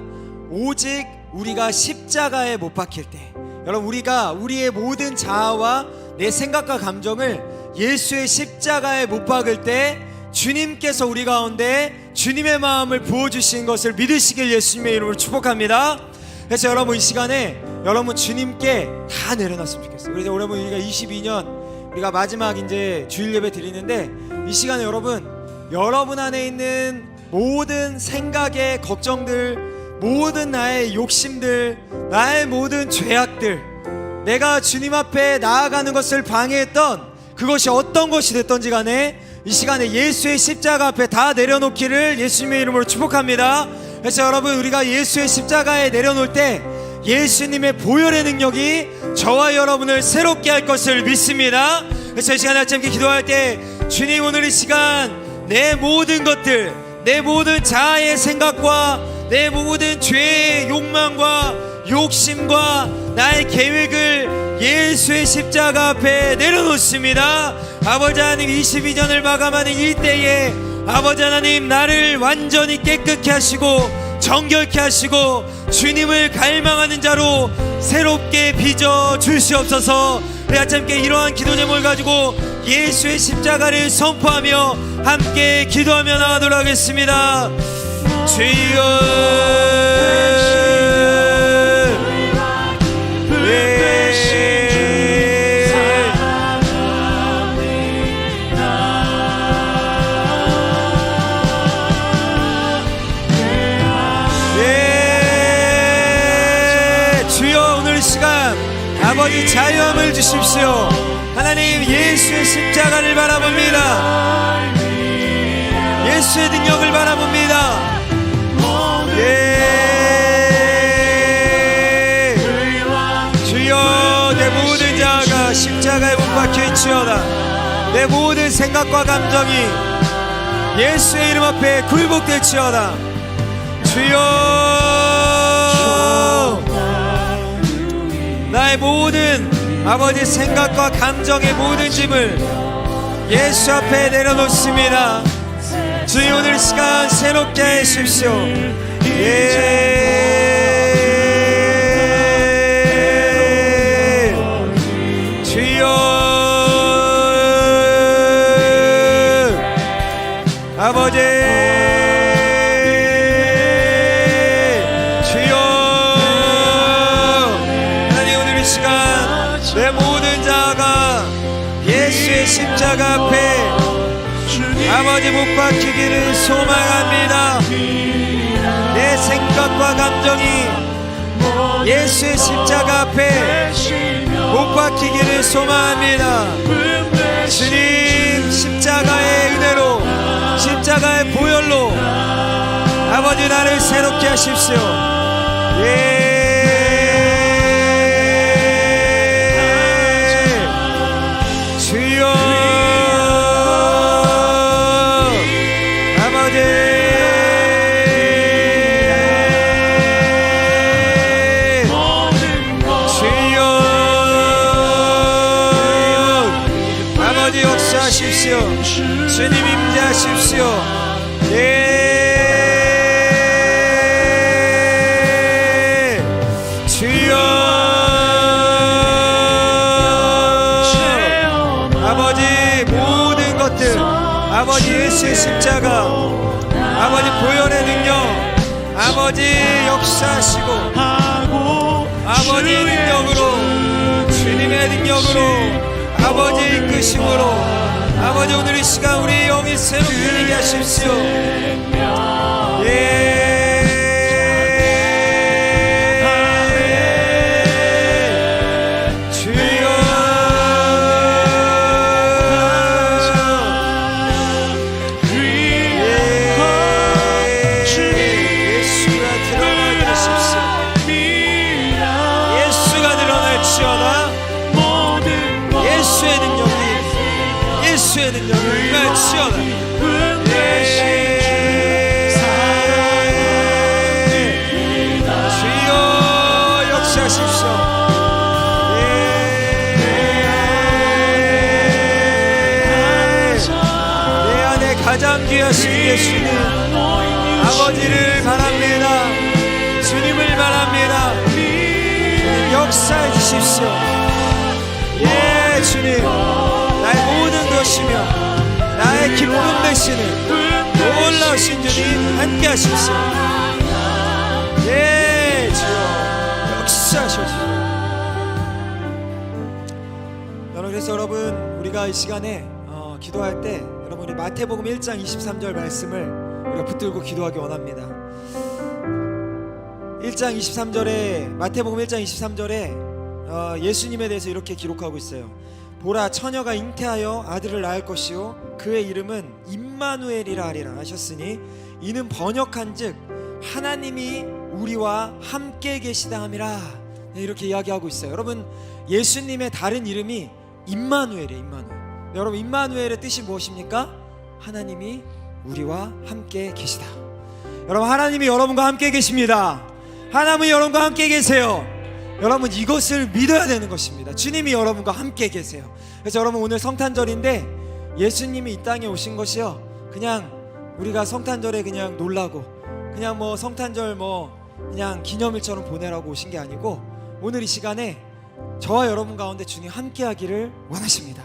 오직 우리가 십자가에 못 박힐 때, 여러분, 우리가 우리의 모든 자아와 내 생각과 감정을 예수의 십자가에 못 박을 때 주님께서 우리 가운데 주님의 마음을 부어주신 것을 믿으시길 예수님의 이름으로 축복합니다. 그래서 여러분, 이 시간에 여러분 주님께 다 내려놨으면 좋겠어요. 그래서 여러분, 우리가 22년 우리가 마지막 이제 주일 예배 드리는데, 이 시간에 여러분 안에 있는 모든 생각의 걱정들, 모든 나의 욕심들, 나의 모든 죄악들, 내가 주님 앞에 나아가는 것을 방해했던 그것이 어떤 것이 됐던지 간에 이 시간에 예수의 십자가 앞에 다 내려놓기를 예수님의 이름으로 축복합니다. 그래서 여러분, 우리가 예수의 십자가에 내려놓을 때 예수님의 보혈의 능력이 저와 여러분을 새롭게 할 것을 믿습니다. 그래서 이 시간에 함께 기도할 때, 주님, 오늘 이 시간 내 모든 것들, 내 모든 자아의 생각과 내 모든 죄의 욕망과 욕심과 나의 계획을 예수의 십자가 앞에 내려놓습니다. 아버지 하나님, 22년을 마감하는 이때에 아버지 하나님, 나를 완전히 깨끗게 하시고 정결케 하시고 주님을 갈망하는 자로 새롭게 빚어 주시옵소서. 우리 아침께 이러한 기도 제목을 가지고 예수의 십자가를 선포하며 함께 기도하며 나가도록 하겠습니다. 주여, 아버지 자유함을 주십시오. 하나님, 예수의 십자가를 바라봅니다. 예수의 능력을 바라봅니다. 주여, 내 모든 자아가 십자가에 못 박혀 있지어다. 내 모든 생각과 감정이 예수의 이름 앞에 굴복될지어다. 주여, 나의 모든 아버지 생각과 감정의 모든 짐을 예수 앞에 내려놓습니다. 주여, 오늘 시간 새롭게 하십시오. 주여, 아버지, 내 모든 자아가 예수의 십자가 앞에 아버지 못 박히기를 소망합니다. 내 생각과 감정이 예수의 십자가 앞에 못 박히기를 소망합니다. 주님, 십자가의 은혜로, 십자가의 보혈로 아버지 나를 새롭게 하십시오. 주님 임재하십시오. 주여, 아버지 모든 것들, 아버지 예수의 십자가, 아버지 보혈의 능력, 아버지 역사하시고 아버지의 능력으로, 주님의 능력으로, 아버지 이끄심으로 아버지 오늘 이 시간 우리 영이 새롭게 되게 하십시오. 주여, 예수가 드러나게 하십시오. 예수가 드러날지어다. 예수의 능력이, 예수의 능력을 임하시오다. 주여, 역사하십시오. 내 안에 가장 귀하신 예수님, 아버지를 바랍니다. 주님을 바랍니다. 주님 역사해 주십시오. 주님, 나의 모든 것이며 나의 기쁨 되시는 놀라우신 주님 함께 하십시오. 주여 역사하십시오. 그래서 여러분, 우리가 이 시간에 기도할 때 여러분이 마태복음 1장 23절 말씀을 우리가 붙들고 기도하기 원합니다. 1장 23절에, 마태복음 1장 23절에 예수님에 대해서 이렇게 기록하고 있어요. 보라, 처녀가 잉태하여 아들을 낳을 것이요 그의 이름은 임마누엘이라 하리라 하셨으니 이는 번역한즉 하나님이 우리와 함께 계시다 함이라. 이렇게 이야기하고 있어요. 여러분, 예수님의 다른 이름이 임마누엘이에요. 임마누엘. 여러분, 임마누엘의 뜻이 무엇입니까? 하나님이 우리와 함께 계시다. 여러분, 하나님이 여러분과 함께 계십니다. 하나님이 여러분과 함께 계세요. 여러분, 이것을 믿어야 되는 것입니다. 주님이 여러분과 함께 계세요. 그래서 여러분, 오늘 성탄절인데 예수님이 이 땅에 오신 것이요, 그냥 우리가 성탄절에 그냥 놀라고 그냥 뭐 성탄절 뭐 그냥 기념일처럼 보내라고 오신 게 아니고, 오늘 이 시간에 저와 여러분 가운데 주님 함께 하기를 원하십니다.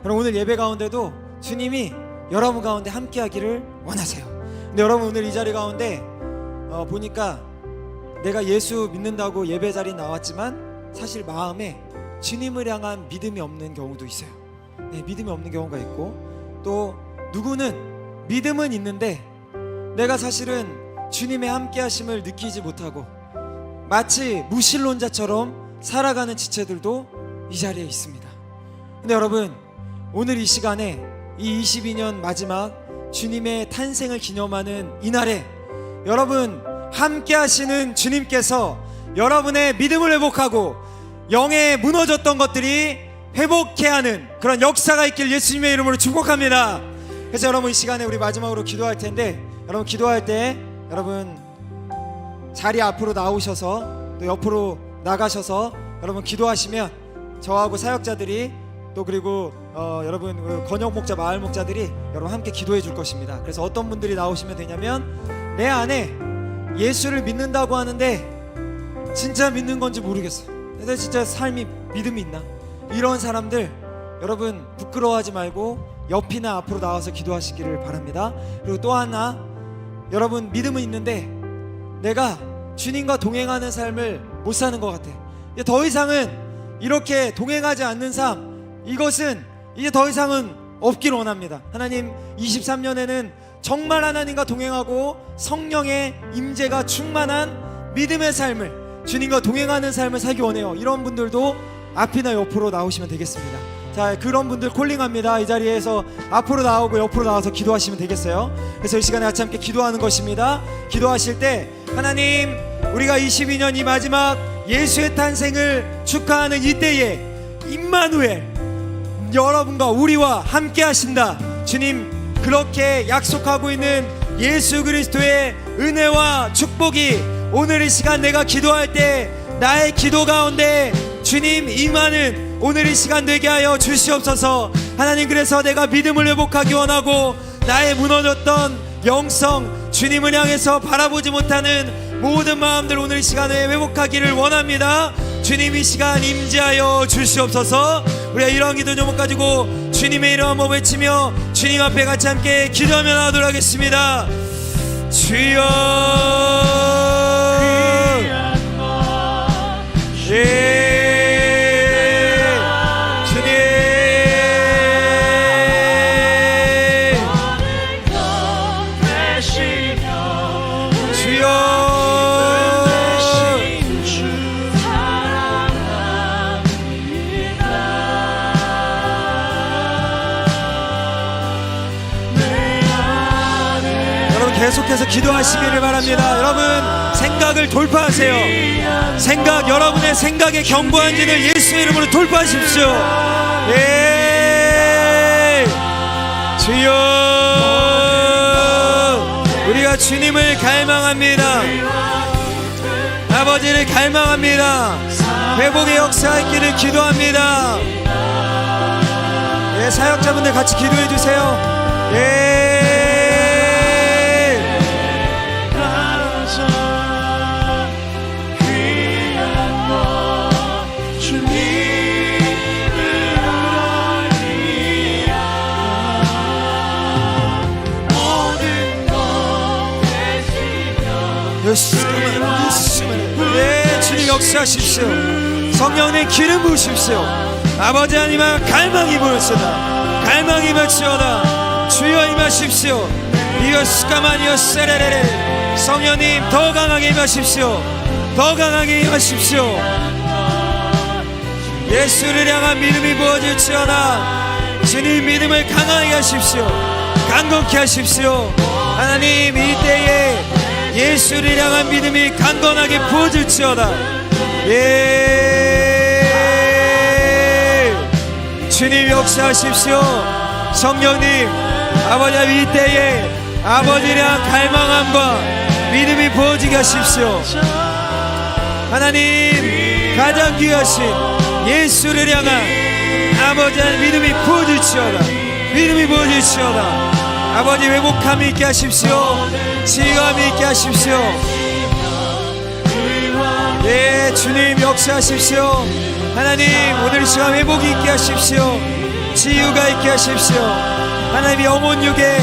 여러분, 오늘 예배 가운데도 주님이 여러분 가운데 함께 하기를 원하세요. 근데 여러분, 오늘 이 자리 가운데 보니까 내가 예수 믿는다고 예배 자리에 나왔지만 사실 마음에 주님을 향한 믿음이 없는 경우도 있어요. 네, 믿음이 없는 경우가 있고, 또 누구는 믿음은 있는데 내가 사실은 주님의 함께 하심을 느끼지 못하고 마치 무신론자처럼 살아가는 지체들도 이 자리에 있습니다. 근데 여러분, 오늘 이 시간에 이 22년 마지막 주님의 탄생을 기념하는 이날에 여러분, 함께 하시는 주님께서 여러분의 믿음을 회복하고 영에 무너졌던 것들이 회복해 하는 그런 역사가 있길 예수님의 이름으로 축복합니다. 그래서 여러분, 이 시간에 우리 마지막으로 기도할 텐데, 여러분 기도할 때 여러분 자리 앞으로 나오셔서 또 옆으로 나가셔서 여러분 기도하시면 저하고 사역자들이 또 그리고 여러분 건영 목자, 마을 목자들이 여러분 함께 기도해 줄 것입니다. 그래서 어떤 분들이 나오시면 되냐면, 내 안에 예수를 믿는다고 하는데 진짜 믿는 건지 모르겠어, 근데 진짜 삶이 믿음이 있나, 이런 사람들 여러분 부끄러워하지 말고 옆이나 앞으로 나와서 기도하시기를 바랍니다. 그리고 또 하나, 여러분 믿음은 있는데 내가 주님과 동행하는 삶을 못 사는 것 같아. 이제 더 이상은 이렇게 동행하지 않는 삶, 이것은 이제 더 이상은 없기를 원합니다. 하나님, 23년에는 정말 하나님과 동행하고 성령의 임재가 충만한 믿음의 삶을, 주님과 동행하는 삶을 살기 원해요. 이런 분들도 앞이나 옆으로 나오시면 되겠습니다. 자, 그런 분들 콜링합니다. 이 자리에서 앞으로 나오고 옆으로 나와서 기도하시면 되겠어요. 그래서 이 시간에 같이 함께 기도하는 것입니다. 기도하실 때, 하나님, 우리가 22년 이 마지막 예수의 탄생을 축하하는 이때에 임마누엘, 여러분과 우리와 함께 하신다. 주님, 그렇게 약속하고 있는 예수 그리스도의 은혜와 축복이 오늘 이 시간 내가 기도할 때 나의 기도 가운데 주님 임하는 오늘 이 시간 되게 하여 주시옵소서. 하나님, 그래서 내가 믿음을 회복하기 원하고 나의 무너졌던 영성, 주님을 향해서 바라보지 못하는 모든 마음들 오늘 이 시간에 회복하기를 원합니다. 주님, 이 시간 임재하여 주시옵소서. 우리가 이러한 기도 제목 가지고 주님의 이름 한번 외치며 주님 앞에 같이 함께 기도하며 나가도록 하겠습니다. 주여, 계속해서 기도하시기를 바랍니다. 여러분, 생각을 돌파하세요. 생각, 여러분의 생각의 견고한지를 예수의 이름으로 돌파하십시오. 예, 주여, 우리가 주님을 갈망합니다. 아버지를 갈망합니다. 회복의 역사 있기를 기도합니다. 예, 사역자분들 같이 기도해 주세요. 예. 예, 주님 역사하십시오. 성령님 기름 부으십시오. 아버지 하나님아, 갈망이 부으시다. 갈망이 부으시오다. 주여 임하십시오. 이어스까마니어 세레레레. 성령님 더 강하게 임하십시오. 더 강하게 임하십시오. 예수를 향한 믿음이 부어질지어다. 주님 믿음을 강하게 하십시오. 강건케 하십시오. 하나님, 이때에 예수를 향한 믿음이 강건하게 부어질지어다. 예, 주님 역사하십시오. 성령님, 아버지 이때에 아버지랑 갈망함과 믿음이 부어지게 하십시오. 하나님 가장 귀하신 예수를 향한 아버지의 믿음이 부어질지어다. 믿음이 부어질지어다. 아버지 회복함이 있게 하십시오. 치유함이 있게 하십시오. 예, 주님 역사하십시오. 하나님 오늘 시간 회복이 있게 하십시오. 치유가 있게 하십시오. 하나님 영혼 육에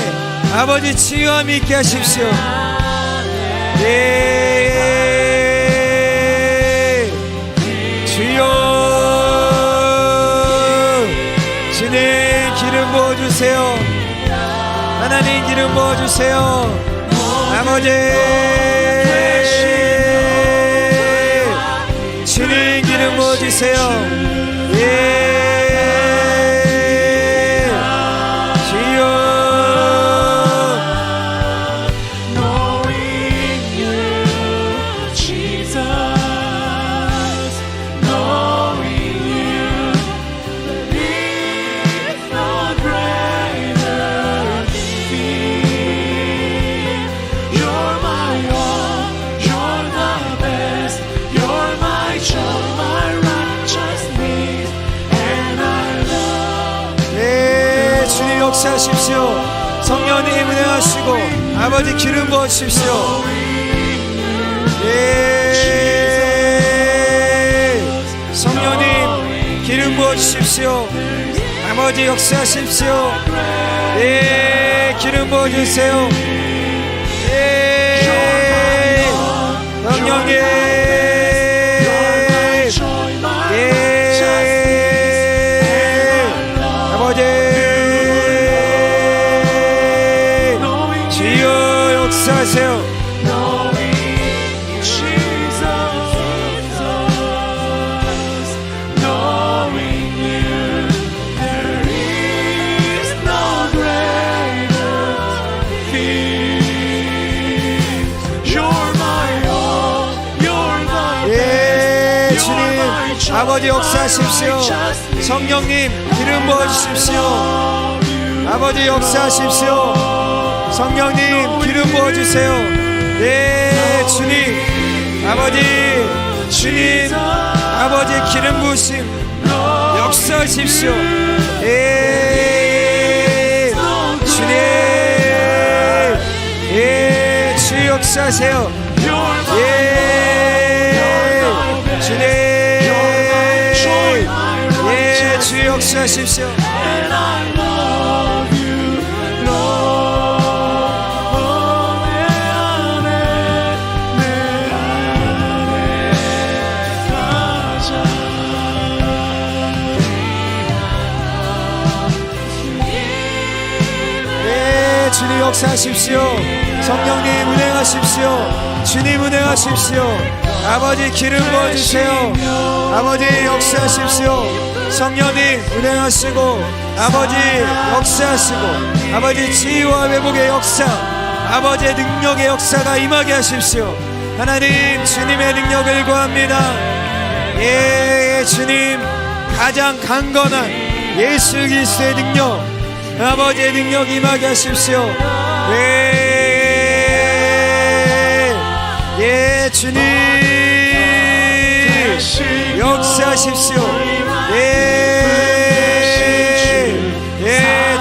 아버지 치유함이 있게 하십시오. 예, 주여 주님 기름 부어주세요. 하나님 기름 부어주세요. 아버지 주님 기름 부어주세요. 예, 주여
Knowing you, Jesus, knowing you, there is no greater fear. You're my all, you're the best, you're my joy, my righteousness, and I love.
예, 주님 역사하십시오. 성령님 운행하시고 아버지 기름 부어주십시오. 예, 성령님 기름 부어주십시오. 아버지 역사하십시오. 예, 기름 부어주세요. 예, 성령님 예, 아버지 주여 역사하세요. 예, 주님 아버지 역사하십시오. 성령님 기름 부어주십시오. 아버지 역사하십시오. 성령님 기름 부어주세요. 예, 주님 아버지 주님 아버지 기름 부으심 역사하십시오. 예, 주님 예, 주 역사하세요. 예, 주님 예, 주 역사하십시오.
And I love you, Lord. 내 안에 가자.
예, 주님 역사하십시오. 성령님 운행하십시오. 주님 운행하십시오. 아버지 기름 부어주세요. 아버지 역사하십시오. 성령님 운행하시고 아버지 역사하시고 아버지 치유와 회복의 역사 아버지의 능력의 역사가 임하게 하십시오. 하나님 주님의 능력을 구합니다. 예, 주님 가장 강건한 예수 그리스도의 능력 아버지의 능력 임하게 하십시오. 예, 주님 역사하십시오. 예,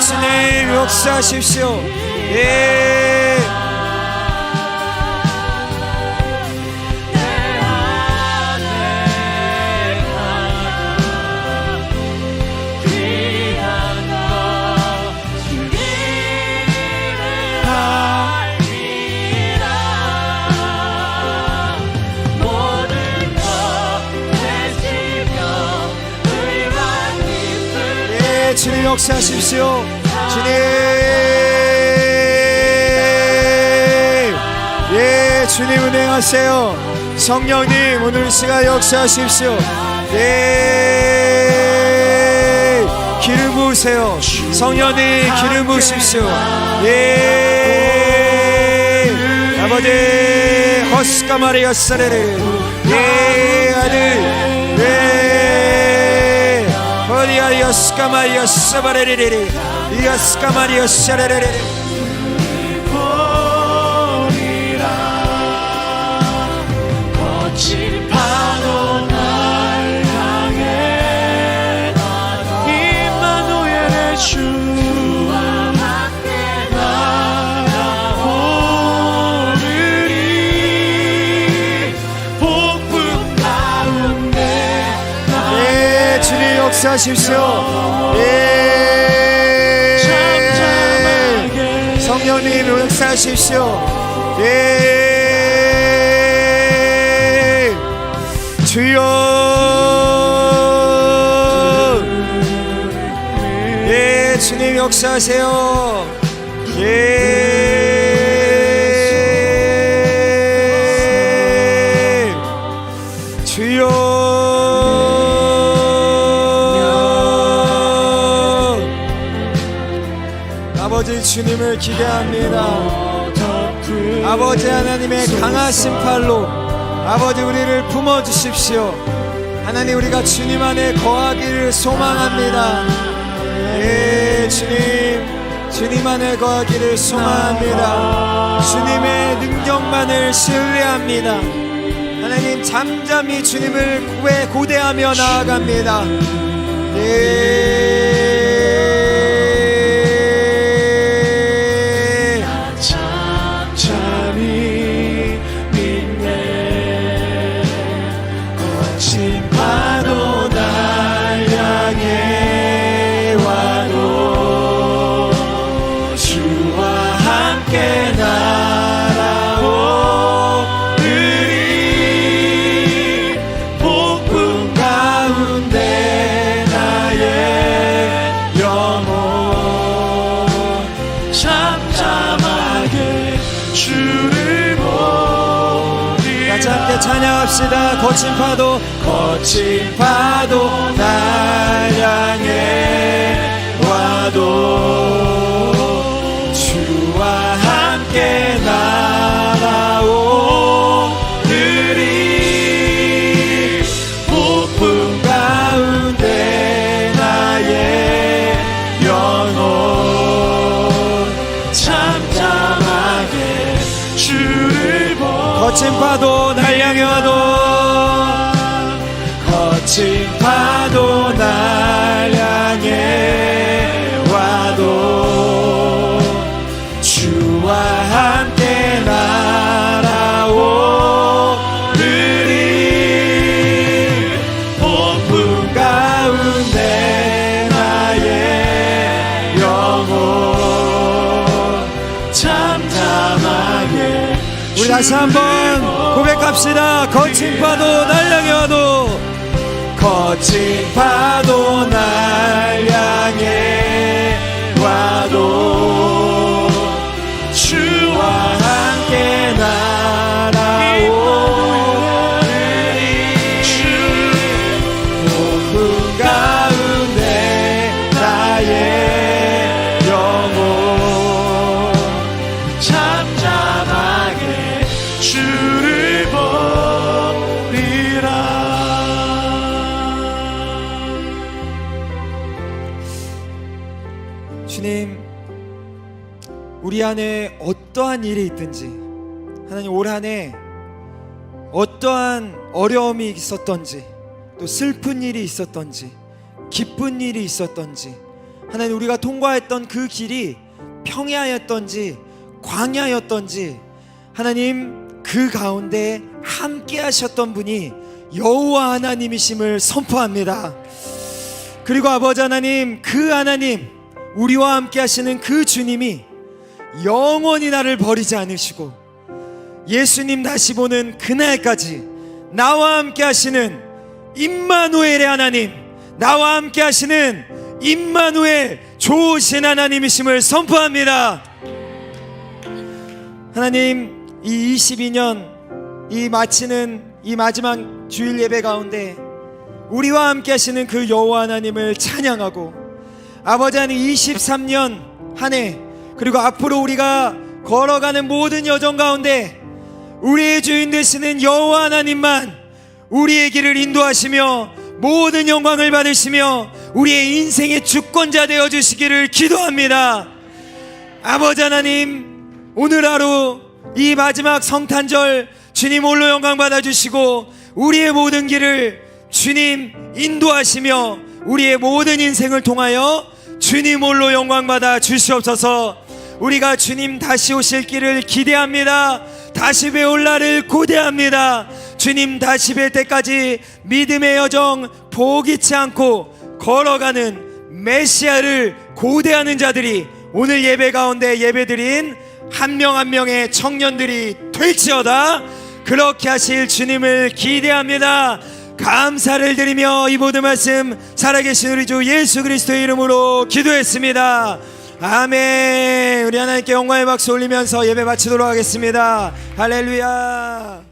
주님 역사하십시오. 예, 주님 역사하십시오. 주님 예, 주님 운행하세요. 성령님 오늘 시간 역사하십시오. 예, 기름 부으세요. 성령님 기름 부으십시오. 예, 아버지 허스카마리아 사레레 예, 아들 예, 어디야 여스카마리아 사바레레레 이아스카마리아 샤레레레
보리라 거친 파도 날 향해 임마누엘의 주와 함께 날아오르리 폭풍 가운데
예 주님 역사하십시오. 예 성령님 역사하십시오. 예 주여 예 주님 역사하세요. 예 주여 아버지 주님을 기대합니다. 아버지 하나님의 강하신 팔로 아버지 우리를 품어주십시오. 하나님 우리가 주님 안에 거하기를 소망합니다. 예 주님 안에 거하기를 소망합니다. 주님의 능력만을 신뢰합니다. 하나님 잠잠히 주님을 고대하며 나아갑니다.
잠잠히 믿네 거친 파도 날 향해 와도 주와 함께 날아오르리 폭풍 가운데 나의 영혼 잠잠하게 주를 보리
같이 함께 찬양합시다. 거친 파도 날 향해 와도 주와 함께 날아오르리 폭풍 가운데 나의 영혼
잠잠하게 주를 보리
거친 파도 날 향해 와도 거친 파도 날 향해 와도 주와 함께 날아오르리 폭풍 가운데 나의 영혼
잠잠하게
우리 다시 한번 고백합시다. 거친 파도 날 향해 와도 거친 파도 날 향해 와도 주와 함께 날아오르리 폭풍 가운데 나의 영혼
잠잠하게 주를 보리라
주님 우리 안에 어떠한 일이 있든지 하나님 올 한 해 어떠한 어려움이 있었던지 또 슬픈 일이 있었던지 기쁜 일이 있었던지 하나님 우리가 통과했던 그 길이 평야였던지 광야였던지 하나님 그 가운데 함께 하셨던 분이 여호와 하나님이심을 선포합니다. 그리고 아버지 하나님 그 하나님 우리와 함께 하시는 그 주님이 영원히 나를 버리지 않으시고 예수님 다시 보는 그날까지 나와 함께 하시는 임마누엘의 하나님 나와 함께 하시는 임마누엘 좋으신 하나님이심을 선포합니다. 하나님 이 22년 이 마치는 이 마지막 주일 예배 가운데 우리와 함께 하시는 그 여호와 하나님을 찬양하고 아버지 하나님 23년 한 해 그리고 앞으로 우리가 걸어가는 모든 여정 가운데 우리의 주인 되시는 여호와 하나님만 우리의 길을 인도하시며 모든 영광을 받으시며 우리의 인생의 주권자 되어 주시기를 기도합니다. 아버지 하나님, 오늘 하루 이 마지막 성탄절 주님 홀로 영광 받아주시고 우리의 모든 길을 주님 인도하시며 우리의 모든 인생을 통하여 주님 홀로 영광 받아 주시옵소서. 우리가 주님 다시 오실 길을 기대합니다. 다시 배울 날을 고대합니다. 주님 다시 뵐 때까지 믿음의 여정 포기치 않고 걸어가는 메시아를 고대하는 자들이 오늘 예배 가운데 예배드린 한 명 한 명의 청년들이 될지어다. 그렇게 하실 주님을 기대합니다. 감사를 드리며 이 모든 말씀 살아계신 우리 주 예수 그리스도의 이름으로 기도했습니다. 아멘. 우리 하나님께 영광의 박수 올리면서 예배 마치도록 하겠습니다. 할렐루야.